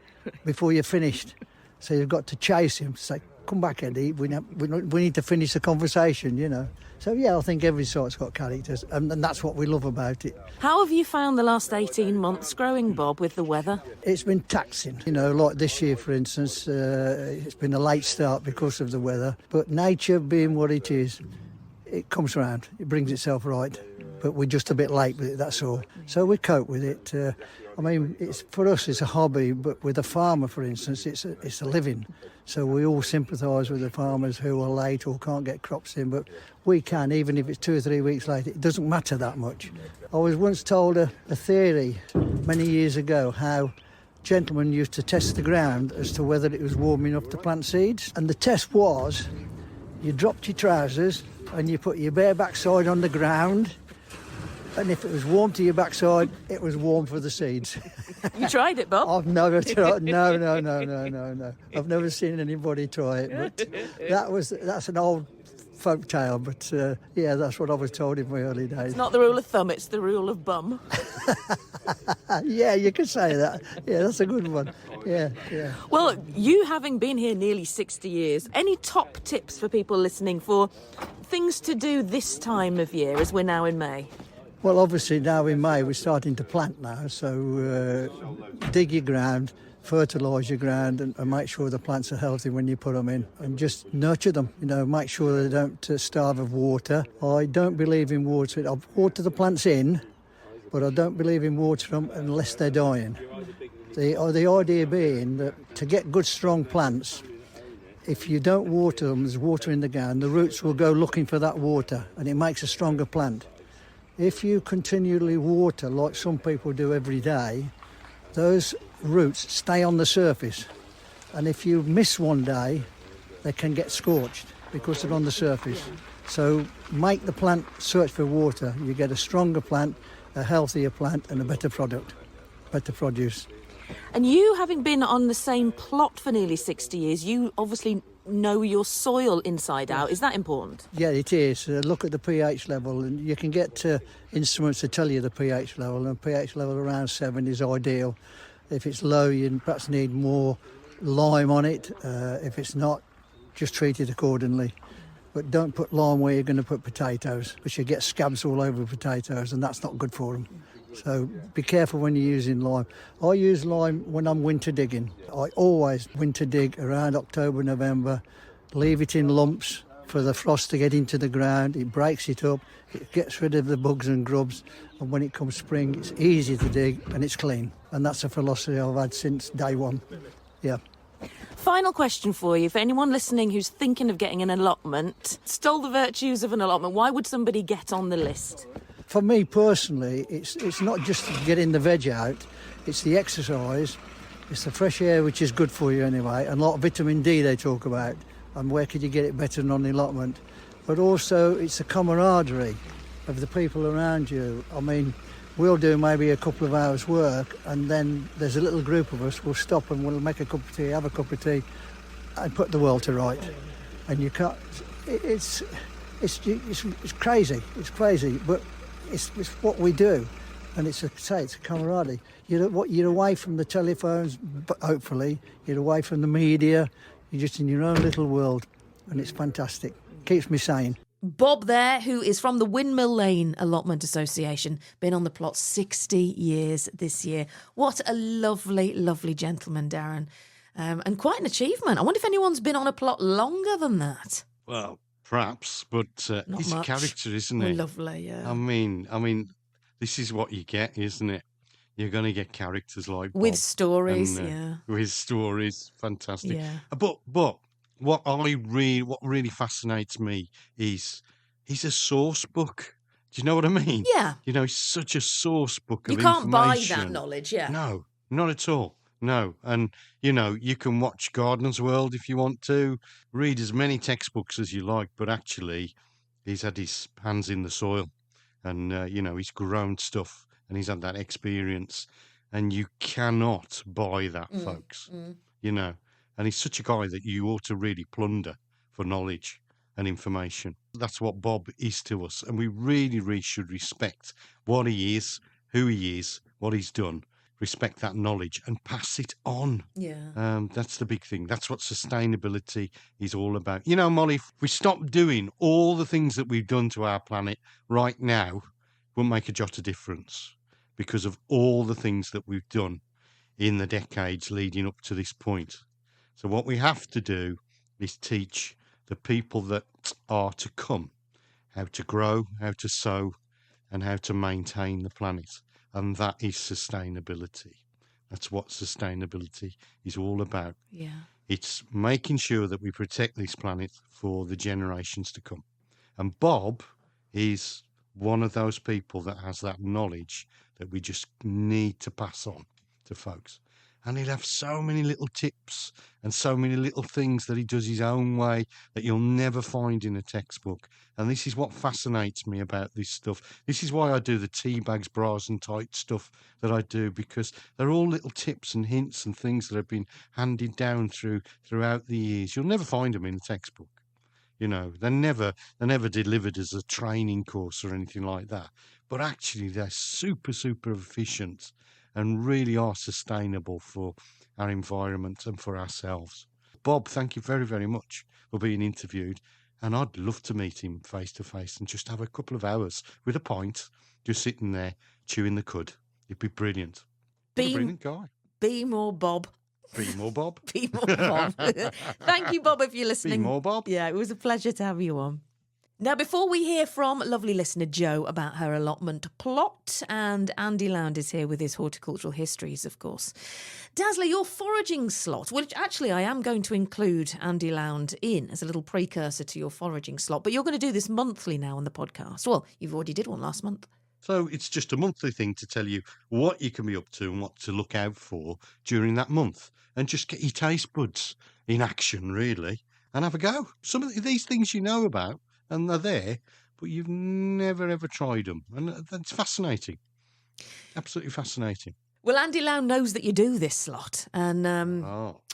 S9: before you're finished. So you've got to chase him to say, "Come back, Eddie. We need to finish the conversation," you know. So yeah, I think every site's got characters, and that's what we love about it.
S10: How have you found the last 18 months growing, Bob, with the weather?
S9: It's been taxing, you know, like this year, for instance. It's been a late start because of the weather, but nature being what it is, it comes round, it brings itself right. But we're just a bit late with it, that's all. So we cope with it. I mean, for us, it's a hobby, but with a farmer, for instance, it's a living. So we all sympathise with the farmers who are late or can't get crops in, but we can, even if it's 2 or 3 weeks late. It doesn't matter that much. I was once told a theory many years ago how gentlemen used to test the ground as to whether it was warm enough to plant seeds. And the test was, you dropped your trousers and you put your bare backside on the ground, and if it was warm to your backside, it was warm for the seeds.
S10: You tried it, Bob?
S9: I've never tried. No. I've never seen anybody try it. But that's an old folk tale. But yeah, that's what I was told in my early days.
S10: It's not the rule of thumb; it's the rule of bum.
S9: Yeah, you could say that. Yeah, that's a good one. Yeah.
S10: Well, you having been here nearly 60 years, any top tips for people listening for things to do this time of year, as we're now in May?
S9: Well, obviously now in May we're starting to plant now, so dig your ground, fertilise your ground and make sure the plants are healthy when you put them in, and just nurture them, you know, make sure they don't starve of water. I don't believe in water. I'll water the plants in, but I don't believe in watering them unless they're dying. The idea being that to get good strong plants, if you don't water them, there's water in the ground, the roots will go looking for that water and it makes a stronger plant. If you continually water, like some people do every day, those roots stay on the surface. And if you miss one day, they can get scorched because they're on the surface. So make the plant search for water. You get a stronger plant, a healthier plant, and a better product, better produce.
S10: And you, having been on the same plot for nearly 60 years, you obviously know your soil inside out. Is that important?
S9: Yeah, it is. Look at the pH level, and you can get instruments to tell you the pH level, and pH level around 7 is ideal. If it's low, you perhaps need more lime on it. If it's not, just treat it accordingly. But don't put lime where you're going to put potatoes, because you get scabs all over potatoes, and that's not good for them. So be careful when you're using lime. I use lime when I'm winter digging. I always winter dig around October, November, leave it in lumps for the frost to get into the ground. It breaks it up, it gets rid of the bugs and grubs, and when it comes spring, it's easy to dig and it's clean. And that's a philosophy I've had since day one. Yeah.
S10: Final question for you. For anyone listening who's thinking of getting an allotment, stole the virtues of an allotment, why would somebody get on the list?
S9: For me personally, it's not just getting the veg out, it's the exercise, it's the fresh air, which is good for you anyway, and a lot of vitamin D they talk about, and where could you get it better than on the allotment? But also it's the camaraderie of the people around you. I mean, we'll do maybe a couple of hours work, and then there's a little group of us, we'll stop and we'll make a cup of tea, have a cup of tea, and put the world to right. And you can't, it's crazy, but it's what we do, And it's a camaraderie. You're away from the telephones, but hopefully you're away from the media. You're just in your own little world, and it's fantastic. Keeps me sane.
S4: Bob there, who is from the Windmill Lane Allotment Association, been on the plot 60 years this year. What a lovely, lovely gentleman, Darren. And quite an achievement. I wonder if anyone's been on a plot longer than that.
S5: Well, perhaps, but
S4: Not
S5: he's
S4: much.
S5: a character, isn't
S4: Oh,
S5: he?
S4: lovely, yeah.
S5: I mean, this is what you get, isn't it? You're going to get characters like
S4: With
S5: Bob
S4: stories,
S5: and,
S4: yeah.
S5: with stories, fantastic.
S4: Yeah.
S5: But what really fascinates me is he's a source book. Do you know what I mean?
S4: Yeah.
S5: He's such a source book
S4: You
S5: of
S4: can't buy
S5: information.
S4: that knowledge, yeah.
S5: No, not at all. No, and you can watch Gardener's World if you want to, read as many textbooks as you like, but actually, he's had his hands in the soil, and he's grown stuff, and he's had that experience, and you cannot buy that, folks. And he's such a guy that you ought to really plunder for knowledge and information. That's what Bob is to us, and we really, really should respect what he is, who he is, what he's done. Respect that knowledge and pass it on.
S4: Yeah.
S5: That's the big thing. That's what sustainability is all about. Molly, if we stop doing all the things that we've done to our planet right now, won't make a jot of difference because of all the things that we've done in the decades leading up to this point. So what we have to do is teach the people that are to come how to grow, how to sow, and how to maintain the planet. And that is sustainability. That's what sustainability is all about.
S4: Yeah.
S5: It's making sure that we protect this planet for the generations to come. And Bob is one of those people that has that knowledge that we just need to pass on to folks. And he'll have so many little tips and so many little things that he does his own way that you'll never find in a textbook. And this is what fascinates me about this stuff. This is why I do the tea bags, bras and tights stuff that I do, because they're all little tips and hints and things that have been handed down throughout the years. You'll never find them in a textbook. They're never delivered as a training course or anything like that. But actually, they're super, super efficient and really are sustainable for our environment and for ourselves. Bob, thank you very, very much for being interviewed. And I'd love to meet him face to face and just have a couple of hours with a pint, just sitting there chewing the cud. It'd be brilliant. What a brilliant guy.
S4: Be more Bob.
S5: Be more Bob.
S4: Be more Bob. Thank you, Bob, if you're listening.
S5: Be more Bob.
S4: Yeah, it was a pleasure to have you on. Now, before we hear from lovely listener Jo about her allotment plot, and Andy Lound is here with his horticultural histories, of course. Dazzler, your foraging slot, which actually I am going to include Andy Lound in as a little precursor to your foraging slot, but you're going to do this monthly now on the podcast. Well, you've already did one last month.
S5: So it's just a monthly thing to tell you what you can be up to and what to look out for during that month. And just get your taste buds in action, really, and have a go. Some of these things you know about, and they're there, but you've never, ever tried them. And that's fascinating. Absolutely fascinating.
S4: Well, Andy Lound knows that you do this slot. And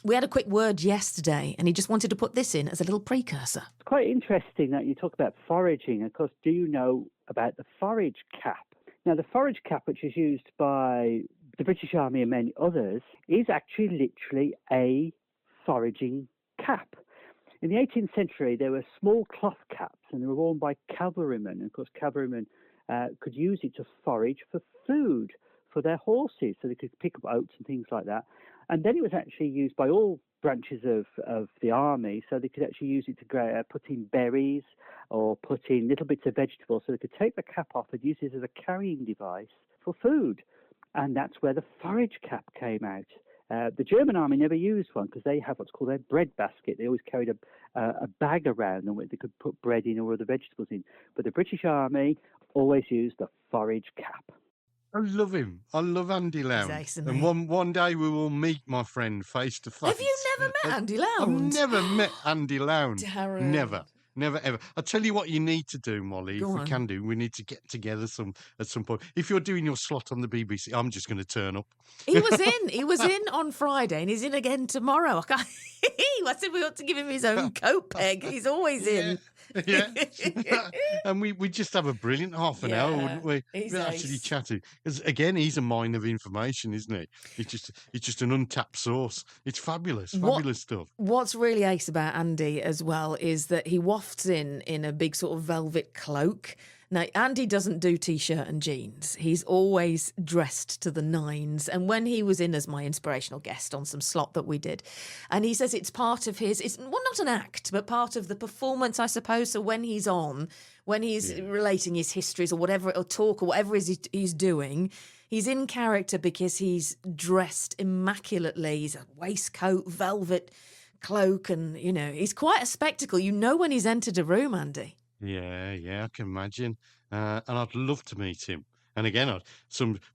S4: we had a quick word yesterday, and he just wanted to put this in as a little precursor.
S3: It's quite interesting that you talk about foraging. Of course, do you know about the forage cap? Now, the forage cap, which is used by the British Army and many others, is actually literally a foraging cap. In the 18th century, there were small cloth caps, and they were worn by cavalrymen. And of course, cavalrymen could use it to forage for food for their horses, so they could pick up oats and things like that. And then it was actually used by all branches of the army, so they could actually use it to put in berries or put in little bits of vegetables, so they could take the cap off and use it as a carrying device for food. And that's where the forage cap came out. The German army never used one because they have what's called their bread basket. They always carried a bag around them where they could put bread in or other vegetables in. But the British Army always used the forage cap.
S5: I love him. I love Andy Lound. And one day we will meet, my friend, face to face.
S4: Have you never met Andy Lound?
S5: I've never met Andy Lound.
S4: Darren.
S5: Never, ever. I'll tell you what you need to do, Molly,
S4: Go
S5: if
S4: on.
S5: we can do. We need to get together at some point. If you're doing your slot on the BBC, I'm just going to turn up.
S4: He was in on Friday, and he's in again tomorrow. I said we ought to give him his own coat peg. He's always in.
S5: Yeah. And we just have a brilliant half an hour, wouldn't we?
S4: He's
S5: We're actually
S4: ace.
S5: chatting. Because again, he's a mine of information, isn't he? It's just an untapped source. It's fabulous, fabulous stuff.
S4: What's really ace about Andy as well is that he wafts in a big sort of velvet cloak. Now, Andy doesn't do t-shirt and jeans. He's always dressed to the nines. And when he was in as my inspirational guest on some slot that we did, and he says it's part of it's well, not an act, but part of the performance, I suppose. So when he's on, when he's relating his histories or whatever, or talk or whatever he's doing, he's in character because he's dressed immaculately. He's a waistcoat, velvet cloak, and, he's quite a spectacle. You know when he's entered a room, Andy.
S5: Yeah, I can imagine. And I'd love to meet him. And again,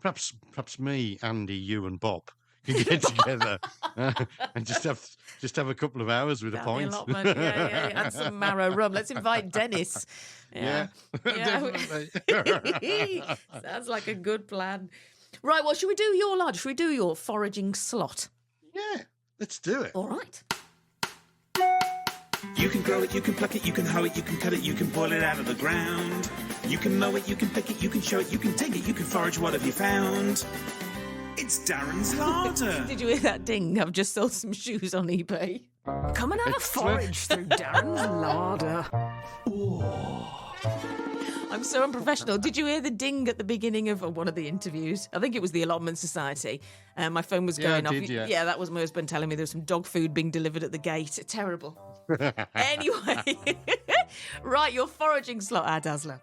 S5: perhaps me, Andy, you, and Bob can get together and just have a couple of hours with a
S4: Down
S5: pint.
S4: the allotment. Yeah, and some marrow rum. Let's invite Dennis.
S5: Yeah, definitely.
S4: Sounds like a good plan. Right, well, should we do your large? Should we do your foraging slot?
S5: Yeah, let's do it.
S4: All right.
S6: You can grow it, you can pluck it, you can hoe it, you can cut it, you can boil it out of the ground. You can mow it, you can pick it, you can show it, you can take it, you can forage. What have you found? It's Darren's larder.
S4: Did you hear that ding? I've just sold some shoes on eBay. Come and have a forage through Darren's larder. I'm so unprofessional. Did you hear the ding at the beginning of one of the interviews? I think it was the Allotment Society. My phone was going off.
S5: Yeah,
S4: that was my husband telling me there was some dog food being delivered at the gate. Terrible. Anyway, right, your foraging slot, our Dazzler.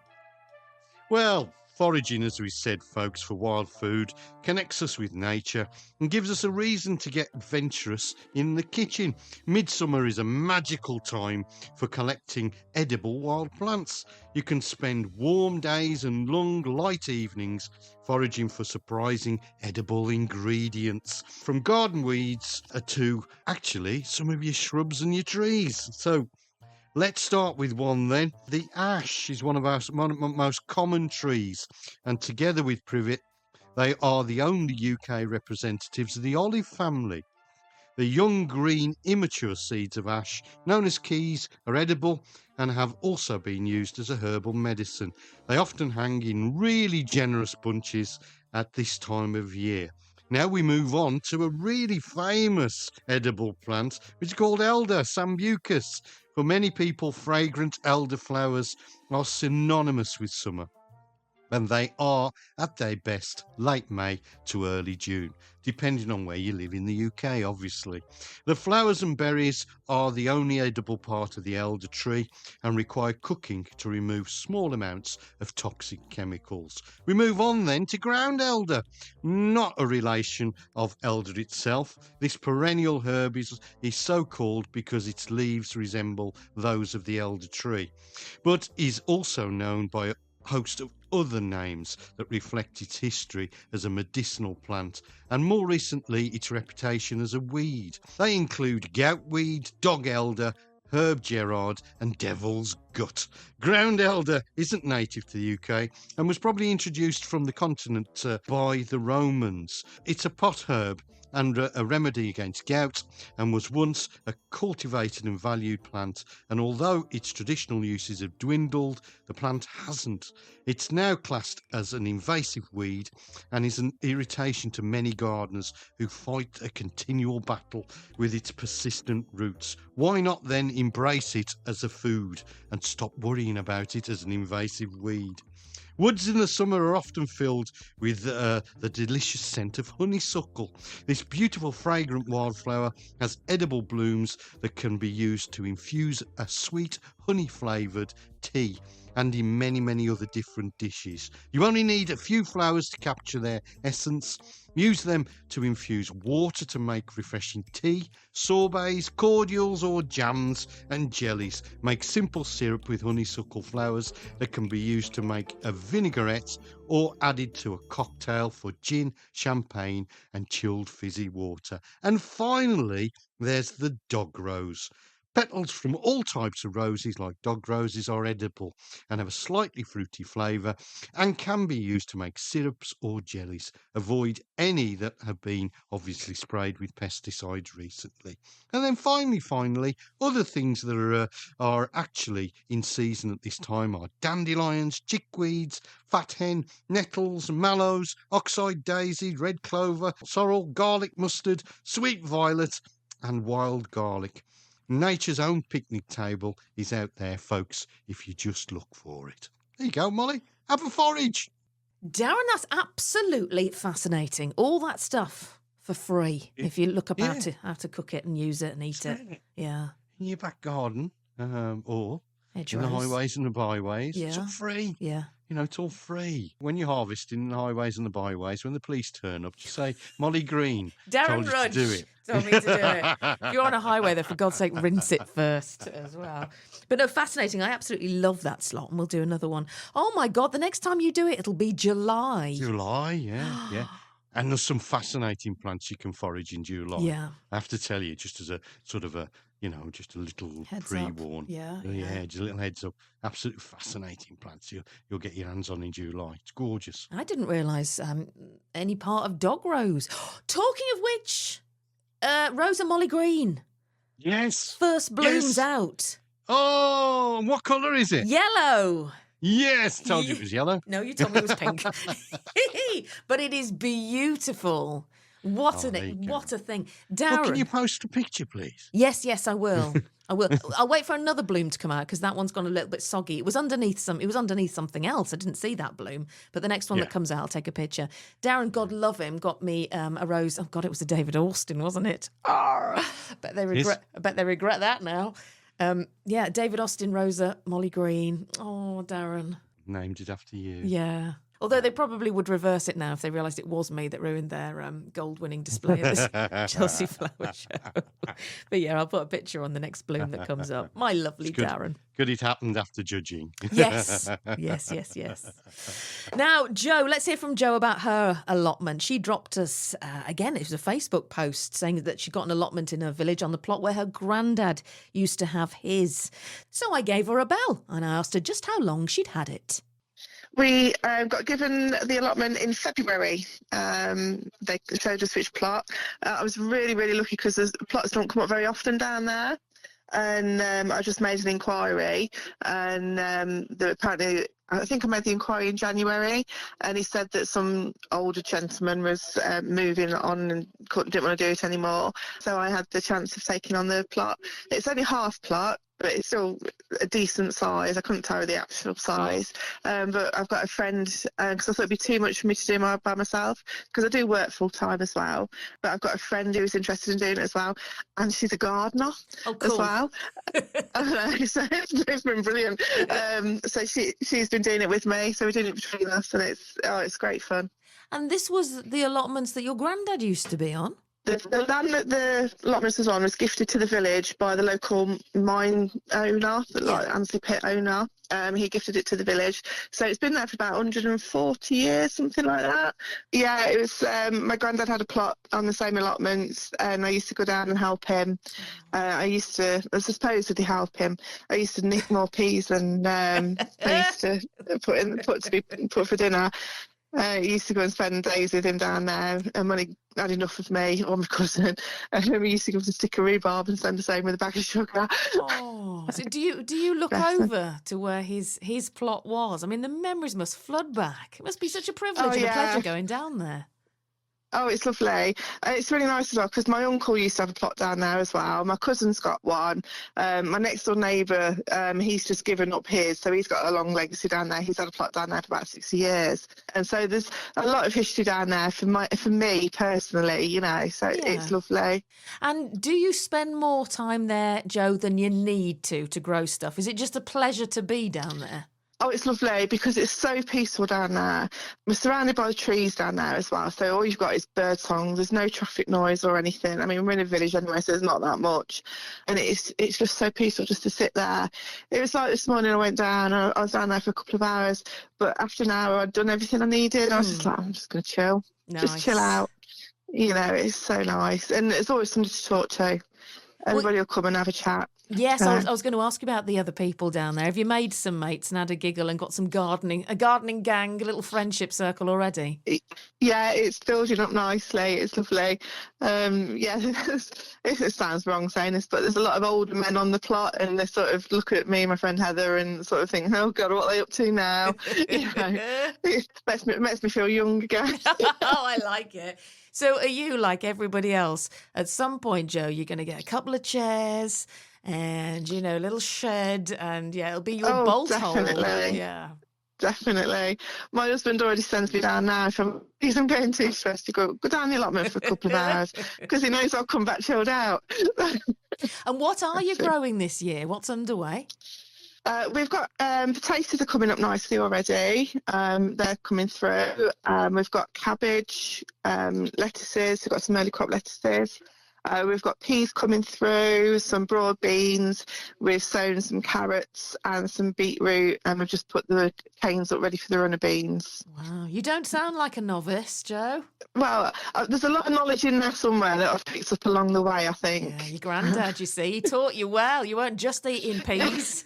S5: Well, foraging, as we said, folks, for wild food connects us with nature and gives us a reason to get adventurous in the kitchen. Midsummer is a magical time for collecting edible wild plants. You can spend warm days and long, light evenings foraging for surprising edible ingredients, from garden weeds to, actually, some of your shrubs and your trees. So, let's start with one then. The ash is one of our most common trees, and together with privet, they are the only UK representatives of the olive family. The young green immature seeds of ash, known as keys, are edible and have also been used as a herbal medicine. They often hang in really generous bunches at this time of year. Now we move on to a really famous edible plant, which is called elder, sambucus. For many people, fragrant elder flowers are synonymous with summer, and they are at their best late May to early June, depending on where you live in the UK, obviously. The flowers and berries are the only edible part of the elder tree and require cooking to remove small amounts of toxic chemicals. We move on then to ground elder, not a relation of elder itself. This perennial herb is so called because its leaves resemble those of the elder tree, but is also known by a host of other names that reflect its history as a medicinal plant and more recently its reputation as a weed. They include goutweed, dog elder, herb gerard and devil's gut. Ground elder isn't native to the UK and was probably introduced from the continent by the Romans. It's a pot herb and a remedy against gout, and was once a cultivated and valued plant. And although its traditional uses have dwindled, the plant hasn't. It's now classed as an invasive weed and is an irritation to many gardeners who fight a continual battle with its persistent roots. Why not then embrace it as a food and stop worrying about it as an invasive weed? Woods in the summer are often filled with the delicious scent of honeysuckle. This beautiful fragrant wildflower has edible blooms that can be used to infuse a sweet honey-flavoured tea and in many, many other different dishes. You only need a few flowers to capture their essence. Use them to infuse water to make refreshing tea, sorbets, cordials or jams and jellies. Make simple syrup with honeysuckle flowers that can be used to make a vinaigrette or added to a cocktail for gin, champagne and chilled fizzy water. And finally, there's the dog rose. Petals from all types of roses, like dog roses, are edible and have a slightly fruity flavour and can be used to make syrups or jellies. Avoid any that have been obviously sprayed with pesticides recently. And then finally, other things that are actually in season at this time are dandelions, chickweeds, fat hen, nettles, mallows, oxeye daisy, red clover, sorrel, garlic mustard, sweet violet, and wild garlic. Nature's own picnic table is out there, folks, if you just look for it. There you go, Molly. Have a forage.
S4: Darren, that's absolutely fascinating. All that stuff for free if you look up how to cook it and use it and eat it. Yeah.
S5: In your back garden, or
S4: Hedgerows.
S5: in the highways and the byways.
S4: Yeah.
S5: It's all free.
S4: Yeah.
S5: You know, it's all free. When you're harvesting the highways and the byways, when the police turn up, just say, Molly Green
S4: Darren
S5: told you to do
S4: Rudge
S5: it.
S4: told me to do it. If you're on a highway, though, for God's sake, rinse it first as well. But no, fascinating. I absolutely love that slot, and we'll do another one. Oh, my God, the next time you do it, it'll be July.
S5: July, yeah. And there's some fascinating plants you can forage in July.
S4: Yeah.
S5: I have to tell you, just as a sort of a, just a little
S4: Heads
S5: pre-warn.
S4: up. Yeah.
S5: Just a little heads up. Absolutely fascinating plants you'll get your hands on in July. It's gorgeous.
S4: I didn't realise any part of dog rose. Talking of which, Rose and Molly Green.
S5: Yes.
S4: First blooms out.
S5: Oh, what colour is it?
S4: Yellow.
S5: Yes, told you it was yellow.
S4: No, you told me it was pink. But it is beautiful. What a thing. Darren.
S5: Well, can you post a picture, please?
S4: Yes, I will. I'll wait for another bloom to come out because that one's gone a little bit soggy. It was underneath something else. I didn't see that bloom. But the next one that comes out, I'll take a picture. Darren, God love him, got me a rose. Oh God, it was a David Austin, wasn't it? I bet they regret that now. David Austin, Rosa, Molly Green. Oh, Darren.
S5: Named it after you.
S4: Yeah. Although they probably would reverse it now if they realised it was me that ruined their gold-winning display at the Chelsea Flower Show. But yeah, I'll put a picture on the next bloom that comes up. My lovely Darren.
S5: Good it happened after judging.
S4: Yes. Now, Jo, let's hear from Jo about her allotment. She dropped us, again, it was a Facebook post saying that she got an allotment in her village on the plot where her granddad used to have his. So I gave her a bell and I asked her just how long she'd had it.
S11: We got given the allotment in February. They showed us which plot. I was really, really lucky because the plots don't come up very often down there. And I just made an inquiry. And apparently, I think I made the inquiry in January. And he said that some older gentleman was moving on and didn't want to do it anymore. So I had the chance of taking on the plot. It's only half plot, but it's still a decent size. I couldn't tell you the actual size. But I've got a friend, because I thought it'd be too much for me to do by myself, because I do work full time as well. But I've got a friend who's interested in doing it as well. And she's a gardener as well. So it's been brilliant. So she's been doing it with me. So we're doing it between us, and it's great fun.
S4: And this was the allotments that your granddad used to be on?
S11: The land that the allotments was on was gifted to the village by the local mine owner, Ansley Pit owner. He gifted it to the village. So it's been there for about 140 years, something like that. Yeah, it was, my granddad had a plot on the same allotments and I used to go down and help him. I supposedly help him. I used to nick more peas than I used to put for dinner. I used to go and spend days with him down there, and when he had enough of me or my cousin, we used to go to stick a rhubarb and send the same with a bag of sugar.
S4: Oh, so do you look over to where his plot was? I mean, the memories must flood back. It must be such a privilege and a pleasure going down there.
S11: Oh, it's lovely. It's really nice as well because my uncle used to have a plot down there as well. My cousin's got one. My next door neighbour, he's just given up his, so he's got a long legacy down there. He's had a plot down there for about 60 years, and so there's a lot of history down there for me personally. So it's lovely.
S4: And do you spend more time there, Jo, than you need to grow stuff? Is it just a pleasure to be down there?
S11: Oh, it's lovely because it's so peaceful down there. We're surrounded by trees down there as well, so all you've got is bird song. There's no traffic noise or anything. I mean, we're in a village anyway, so there's not that much. And it's just so peaceful just to sit there. It was like this morning I went down, I was down there for a couple of hours, but after an hour I'd done everything I needed. I was just like, I'm just going to chill.
S4: Nice.
S11: Just chill out. It's so nice. And there's always somebody to talk to. Everybody will come and have a chat.
S4: Yes,
S11: So-
S4: I was going to ask you about the other people down there. Have you made some mates and had a giggle and got some a gardening gang, a little friendship circle already?
S11: Yeah, it's building up nicely. It's lovely. Yeah, it sounds wrong saying this, but there's a lot of older men on the plot, and they sort of look at me and my friend Heather and sort of think, "Oh God, what are they up to now?" It makes me feel young again.
S4: Oh, I like it. So are you like everybody else? At some point, Joe, you're going to get a couple of chairs and, a little shed, and it'll be your bolt
S11: definitely.
S4: hole. Yeah.
S11: Definitely. My husband already sends me down now if I'm getting too stressed to go down the allotment for a couple of hours because he knows I'll come back chilled out.
S4: And what are you growing this year? What's underway?
S11: We've got potatoes are coming up nicely already. They're coming through. We've got cabbage, lettuces. We've got some early crop lettuces. We've got peas coming through, some broad beans. We've sown some carrots and some beetroot, and we've just put the canes up ready for the runner beans.
S4: Wow, you don't sound like a novice, Joe.
S11: Well, there's a lot of knowledge in there somewhere that I've picked up along the way, I think.
S4: Yeah, your granddad, you see, he taught you well. You weren't just eating peas.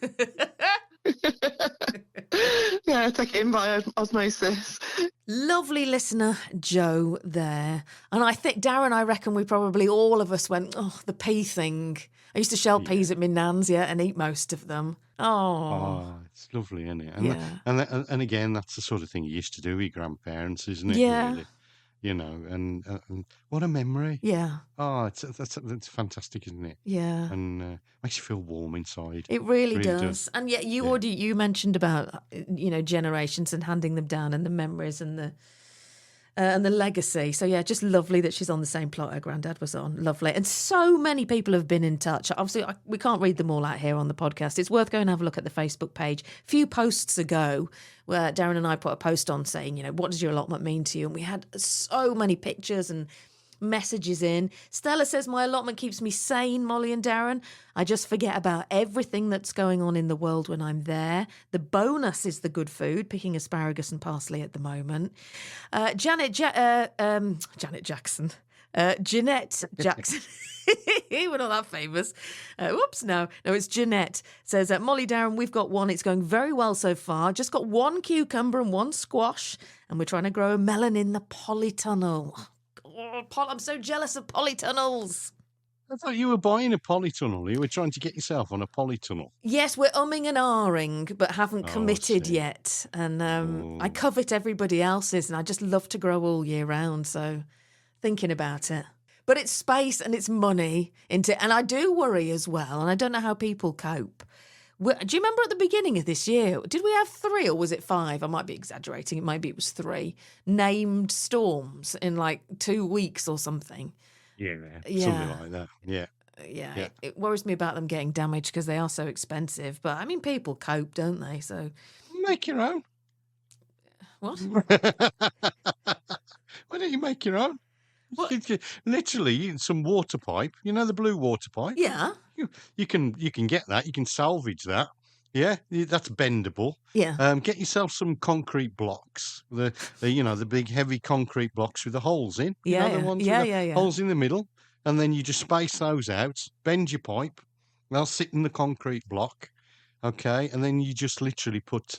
S11: Yeah, take it in by osmosis.
S4: Lovely listener, Joe, there. And I think, Darren, I reckon we probably all of us went, oh, the pea thing. I used to shell peas at my nan's, and eat most of them. Oh,
S5: it's lovely, isn't it? And again, that's the sort of thing you used to do with your grandparents, isn't it?
S4: Yeah.
S5: Really? And what a memory.
S4: Yeah.
S5: Oh, it's fantastic, isn't it?
S4: Yeah.
S5: And makes you feel warm inside.
S4: It really does. And yet you mentioned about, generations and handing them down and the memories and the legacy. So, just lovely that she's on the same plot her granddad was on. Lovely. And so many people have been in touch. Obviously, we can't read them all out here on the podcast. It's worth going and have a look at the Facebook page. A few posts ago, where Darren and I put a post on saying, what does your allotment mean to you? And we had so many pictures and messages in. Stella says, my allotment keeps me sane, Molly and Darren. I just forget about everything that's going on in the world when I'm there. The bonus is the good food, picking asparagus and parsley at the moment. Jeanette Jackson. Jeanette Jackson. We're not that famous. No, it's Jeanette. Says, Molly, Darren, we've got one. It's going very well so far. Just got one cucumber and one squash, and we're trying to grow a melon in the polytunnel. Oh, I'm so jealous of polytunnels.
S5: I thought you were buying a polytunnel. You were trying to get yourself on a polytunnel.
S4: Yes, we're umming and ahhing, but haven't committed yet. And I covet everybody else's, and I just love to grow all year round. So thinking about it. But it's space and it's money into, and I do worry as well. And I don't know how people cope. Do you remember at the beginning of this year, did we have 3 or was it 5? I might be exaggerating. Maybe it was 3 named storms in like 2 weeks or something.
S5: Yeah, something like that. Yeah.
S4: Yeah. It worries me about them getting damaged because they are so expensive. But I mean, people cope, don't they? So
S5: make your own.
S4: What?
S5: Why don't you make your own?
S4: What?
S5: Literally, some water pipe. You know the blue water pipe?
S4: Yeah.
S5: You can get that. You can salvage that. Yeah, that's bendable.
S4: Yeah.
S5: Get yourself some concrete blocks. The big heavy concrete blocks with the holes in.
S4: Yeah.
S5: You know, the ones with the holes in the middle, and then you just space those out. Bend your pipe. They'll sit in the concrete block. Okay, and then you just literally put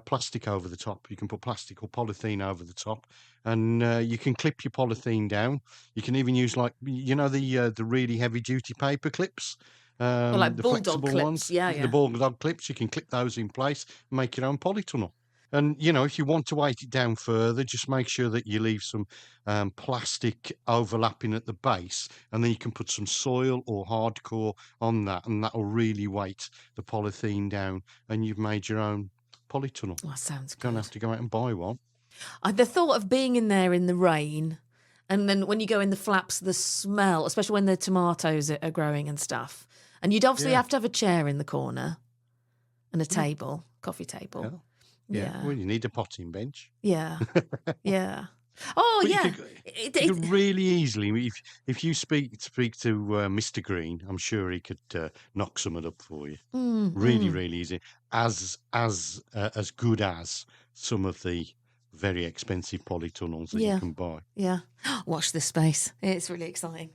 S5: plastic over the top. You can put plastic or polythene over the top, and you can clip your polythene down. You can even use the really heavy duty paper clips,
S4: like
S5: the
S4: bulldog
S5: flexible
S4: clips.
S5: ones,
S4: Yeah.
S5: the bulldog clips. You can clip those in place, and make your own polytunnel. And, if you want to weight it down further, just make sure that you leave some plastic overlapping at the base, and then you can put some soil or hardcore on that, and that will really weight the polythene down, and you've made your own polytunnel.
S4: That sounds good.
S5: Don't have to go out and buy one.
S4: The thought of being in there in the rain, and then when you go in the flaps, the smell, especially when the tomatoes are growing and stuff, and you'd obviously have to have a chair in the corner and a table, coffee table.
S5: Yeah. Well, you need a potting bench.
S4: Yeah. Yeah. Oh,
S5: But
S4: yeah.
S5: You could really easily, if you speak to Mr. Green, I'm sure he could knock some of it up for you. Really, really easy. As good as some of the very expensive polytunnels that you can buy.
S4: Yeah. Watch this space. It's really exciting.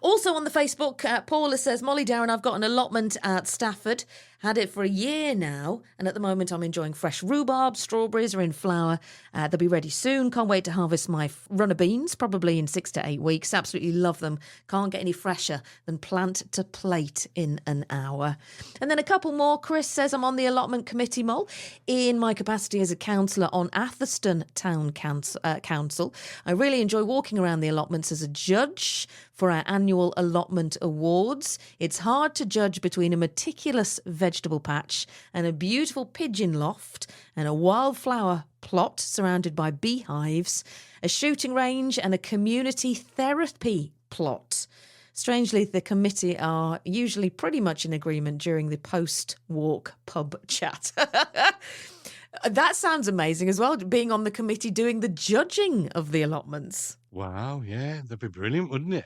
S4: Also on the Facebook, Paula says, Molly, Darren, I've got an allotment at Stafford. Had it for a year now, and at the moment I'm enjoying fresh rhubarb. Strawberries are in flower. They'll be ready soon. Can't wait to harvest my runner beans, probably in 6 to 8 weeks. Absolutely love them. Can't get any fresher than plant to plate in an hour. And then a couple more. Chris says, I'm on the allotment committee, Mol, in my capacity as a councillor on Atherstone Town Council. I really enjoy walking around the allotments as a judge for our annual allotment awards. It's hard to judge between a meticulous vegetable patch and a beautiful pigeon loft and a wildflower plot surrounded by beehives, a shooting range and a community therapy plot. Strangely, the committee are usually pretty much in agreement during the post-walk pub chat. That sounds amazing as well, being on the committee doing the judging of the allotments.
S5: Wow, yeah, that'd be brilliant, wouldn't it?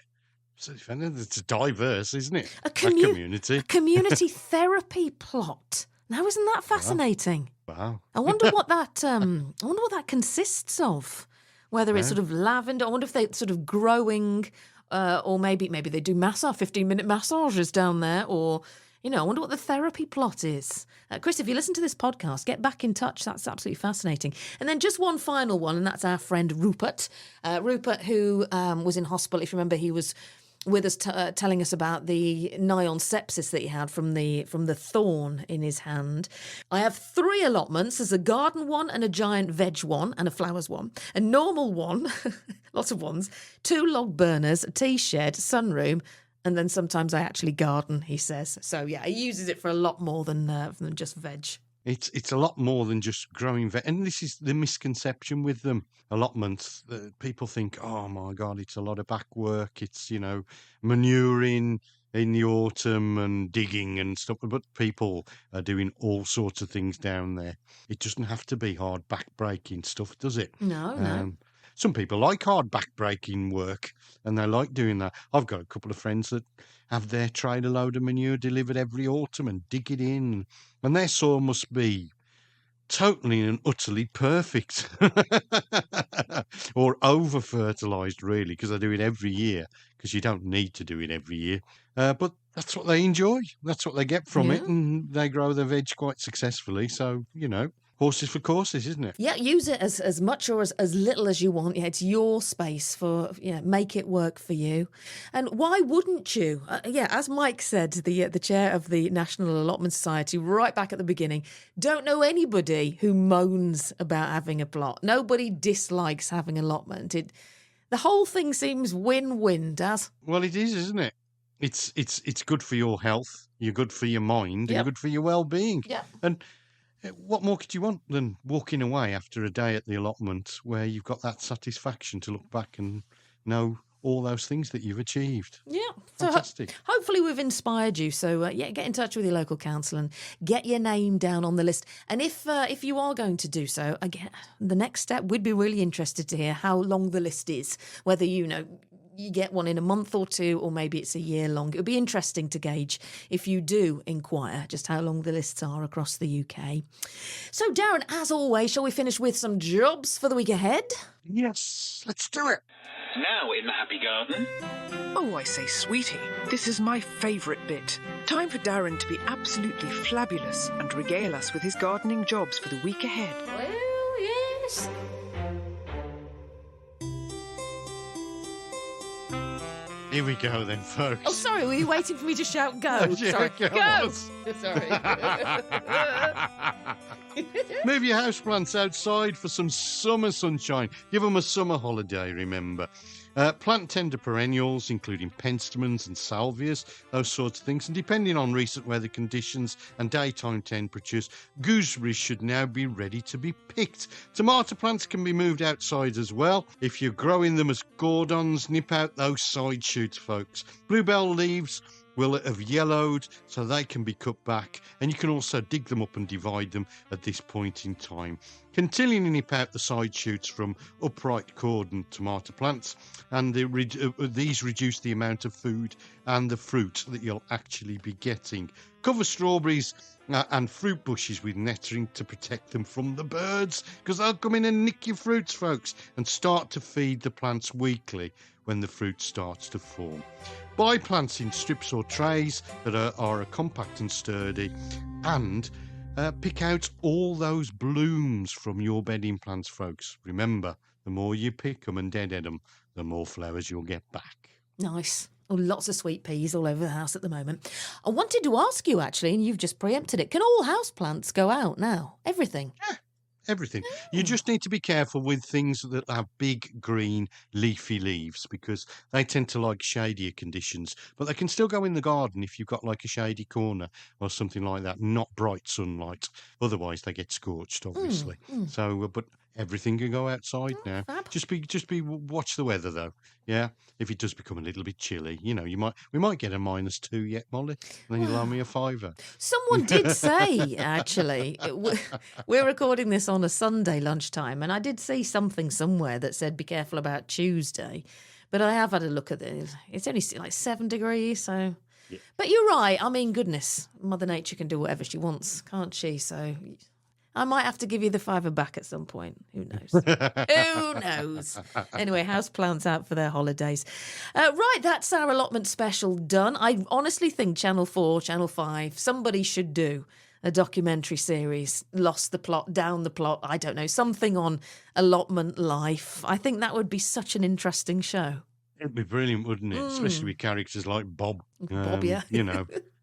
S5: So it's diverse, isn't it?
S4: A
S5: community.
S4: Community therapy plot. Now, isn't that fascinating?
S5: Wow.
S4: I wonder what that consists of. Whether it's sort of lavender. I wonder if they're sort of growing, or maybe they do 15-minute massages down there, or I wonder what the therapy plot is. Chris, if you listen to this podcast, get back in touch. That's absolutely fascinating. And then just one final one, and that's our friend Rupert. Rupert, who was in hospital. If you remember, he was with us telling us about the nigh on sepsis that he had from the thorn in his hand. I have 3 allotments. There's a garden one and a giant veg one and a flowers one, a normal one, lots of ones, 2 log burners, a tea shed, sunroom, and then sometimes I actually garden, he says. So yeah, he uses it for a lot more than just veg.
S5: It's a lot more than just growing veg. And this is the misconception with them. Allotments, people think, oh my God, it's a lot of back work. It's, manuring in the autumn and digging and stuff. But people are doing all sorts of things down there. It doesn't have to be hard back-breaking stuff, does it?
S4: No.
S5: Some people like hard back-breaking work and they like doing that. I've got a couple of friends that have their trailer load of manure delivered every autumn and dig it in. And their soil must be totally and utterly perfect or over-fertilised, really, because they do it every year, because you don't need to do it every year. But that's what they enjoy. That's what they get from it, and they grow their veg quite successfully. So, horses for courses, isn't it?
S4: Yeah, use it as much or as little as you want. Yeah, it's your space make it work for you. And why wouldn't you? As Mike said, the chair of the National Allotment Society, right back at the beginning, don't know anybody who moans about having a plot. Nobody dislikes having allotment. The whole thing seems win-win, Daz.
S5: Well, it is, isn't it? It's good for your health. You're good for your mind, and good for your well-being.
S4: Yeah.
S5: And what more could you want than walking away after a day at the allotment where you've got that satisfaction to look back and know all those things that you've achieved?
S4: Yeah.
S5: Fantastic.
S4: So hopefully we've inspired you. So, get in touch with your local council and get your name down on the list. And if you are going to do so, again, the next step, we'd be really interested to hear how long the list is, whether you get one in a month or 2, or maybe it's a year long. It would be interesting to gauge, if you do inquire, just how long the lists are across the UK. So, Darren, as always, shall we finish with some jobs for the week ahead?
S5: Yes, let's do it.
S6: Now in the Happy Garden.
S2: Oh, I say, sweetie, this is my favourite bit. Time for Darren to be absolutely flabulous and regale us with his gardening jobs for the week ahead.
S4: Well, yes.
S5: Here we go then, folks.
S4: Oh, sorry, were you waiting for me to shout go?
S5: Yeah,
S4: Sorry.
S5: go.
S4: Sorry.
S5: Move your houseplants outside for some summer sunshine. Give them a summer holiday, remember. Plant tender perennials, including penstemons and salvias, those sorts of things. And depending on recent weather conditions and daytime temperatures, gooseberries should now be ready to be picked. Tomato plants can be moved outside as well. If you're growing them as gordons, nip out those side shoots, folks. Bluebell leaves will have yellowed, so they can be cut back, and you can also dig them up and divide them at this point in time. Continue to nip out the side shoots from upright cordon tomato plants, and these reduce the amount of food and the fruit that you'll actually be getting. Cover strawberries and fruit bushes with nettering to protect them from the birds, because they'll come in and nick your fruits, folks, and start to feed the plants weekly when the fruit starts to form. Buy plants in strips or trays that are compact and sturdy, and pick out all those blooms from your bedding plants, folks. Remember, the more you pick them and deadhead them, the more flowers you'll get back.
S4: Nice. Oh, lots of sweet peas all over the house at the moment. I wanted to ask you, actually, and you've just preempted it. Can all houseplants go out now? Everything?
S5: Yeah. Everything. You just need to be careful with things that have big green leafy leaves, because they tend to like shadier conditions, but they can still go in the garden if you've got like a shady corner or something like that, not bright sunlight. Otherwise they get scorched, obviously. So but everything can go outside now.
S4: Fab.
S5: Just be watch the weather though. Yeah, if it does become a little bit chilly, we might get a -2 yet, Molly, and then you'll owe me a £5.
S4: Someone did say, actually, we're recording this on a Sunday lunchtime, and I did see something somewhere that said be careful about Tuesday, but I have had a look at it. It's only like 7 degrees, so... Yeah. But you're right. I mean, goodness, Mother Nature can do whatever she wants, can't she? So I might have to give you the £5 back at some point. Who knows? Who knows? Anyway, houseplants out for their holidays. Right, that's our allotment special done. I honestly think Channel 4, Channel 5, somebody should do a documentary series, Lost the Plot, Down the Plot, I don't know, something on allotment life. I think that would be such an interesting show.
S5: It'd be brilliant, wouldn't it? Especially with characters like Bob.
S4: Bob, yeah.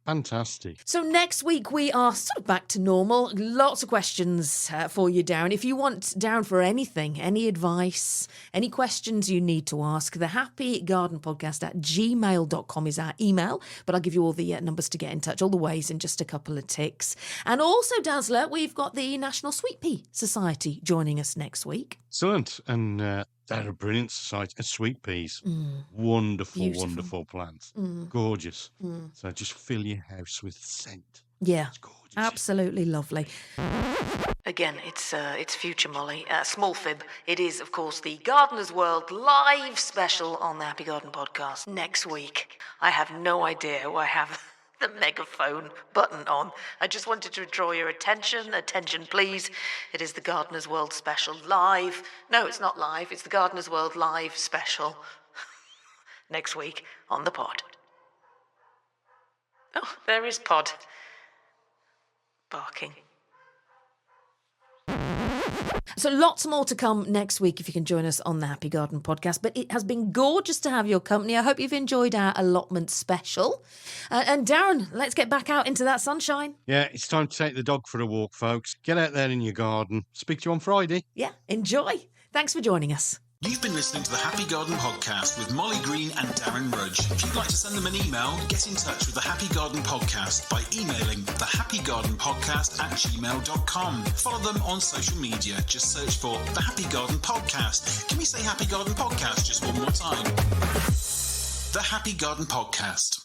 S5: Fantastic.
S4: So next week we are sort of back to normal. Lots of questions for you, Darren. If you want Darren for anything, any advice, any questions you need to ask, the Happy Garden Podcast at gmail.com is our email. But I'll give you all the numbers to get in touch, all the ways in just a couple of ticks. And also, Dazzler, we've got the National Sweet Pea Society joining us next week.
S5: Excellent. And they're a brilliant society. And sweet peas. Wonderful,
S4: Beautiful.
S5: Wonderful plants. Gorgeous. So just fill your house with scent.
S4: Yeah,
S5: it's gorgeous.
S4: Absolutely lovely. Again, it's future, Molly. Small fib. It is, of course, the Gardener's World live special on the Happy Garden Podcast next week. I have no idea why I have the megaphone button on. I just wanted to draw your attention. Attention, please. It is the Gardener's World special live. No, it's not live. It's the Gardener's World live special next week on the pod. Oh, there is Pod barking. So lots more to come next week if you can join us on the Happy Garden Podcast. But it has been gorgeous to have your company. I hope you've enjoyed our allotment special. And Darren, let's get back out into that sunshine.
S5: Yeah, it's time to take the dog for a walk, folks. Get out there in your garden. Speak to you on Friday.
S4: Yeah, enjoy. Thanks for joining us.
S6: You've been listening to the Happy Garden Podcast with Molly Green and Darren Rudge. If you'd like to send them an email, get in touch with the Happy Garden Podcast by emailing thehappygardenpodcast@gmail.com. Follow them on social media. Just search for the Happy Garden Podcast. Can we say Happy Garden Podcast just one more time? The Happy Garden Podcast.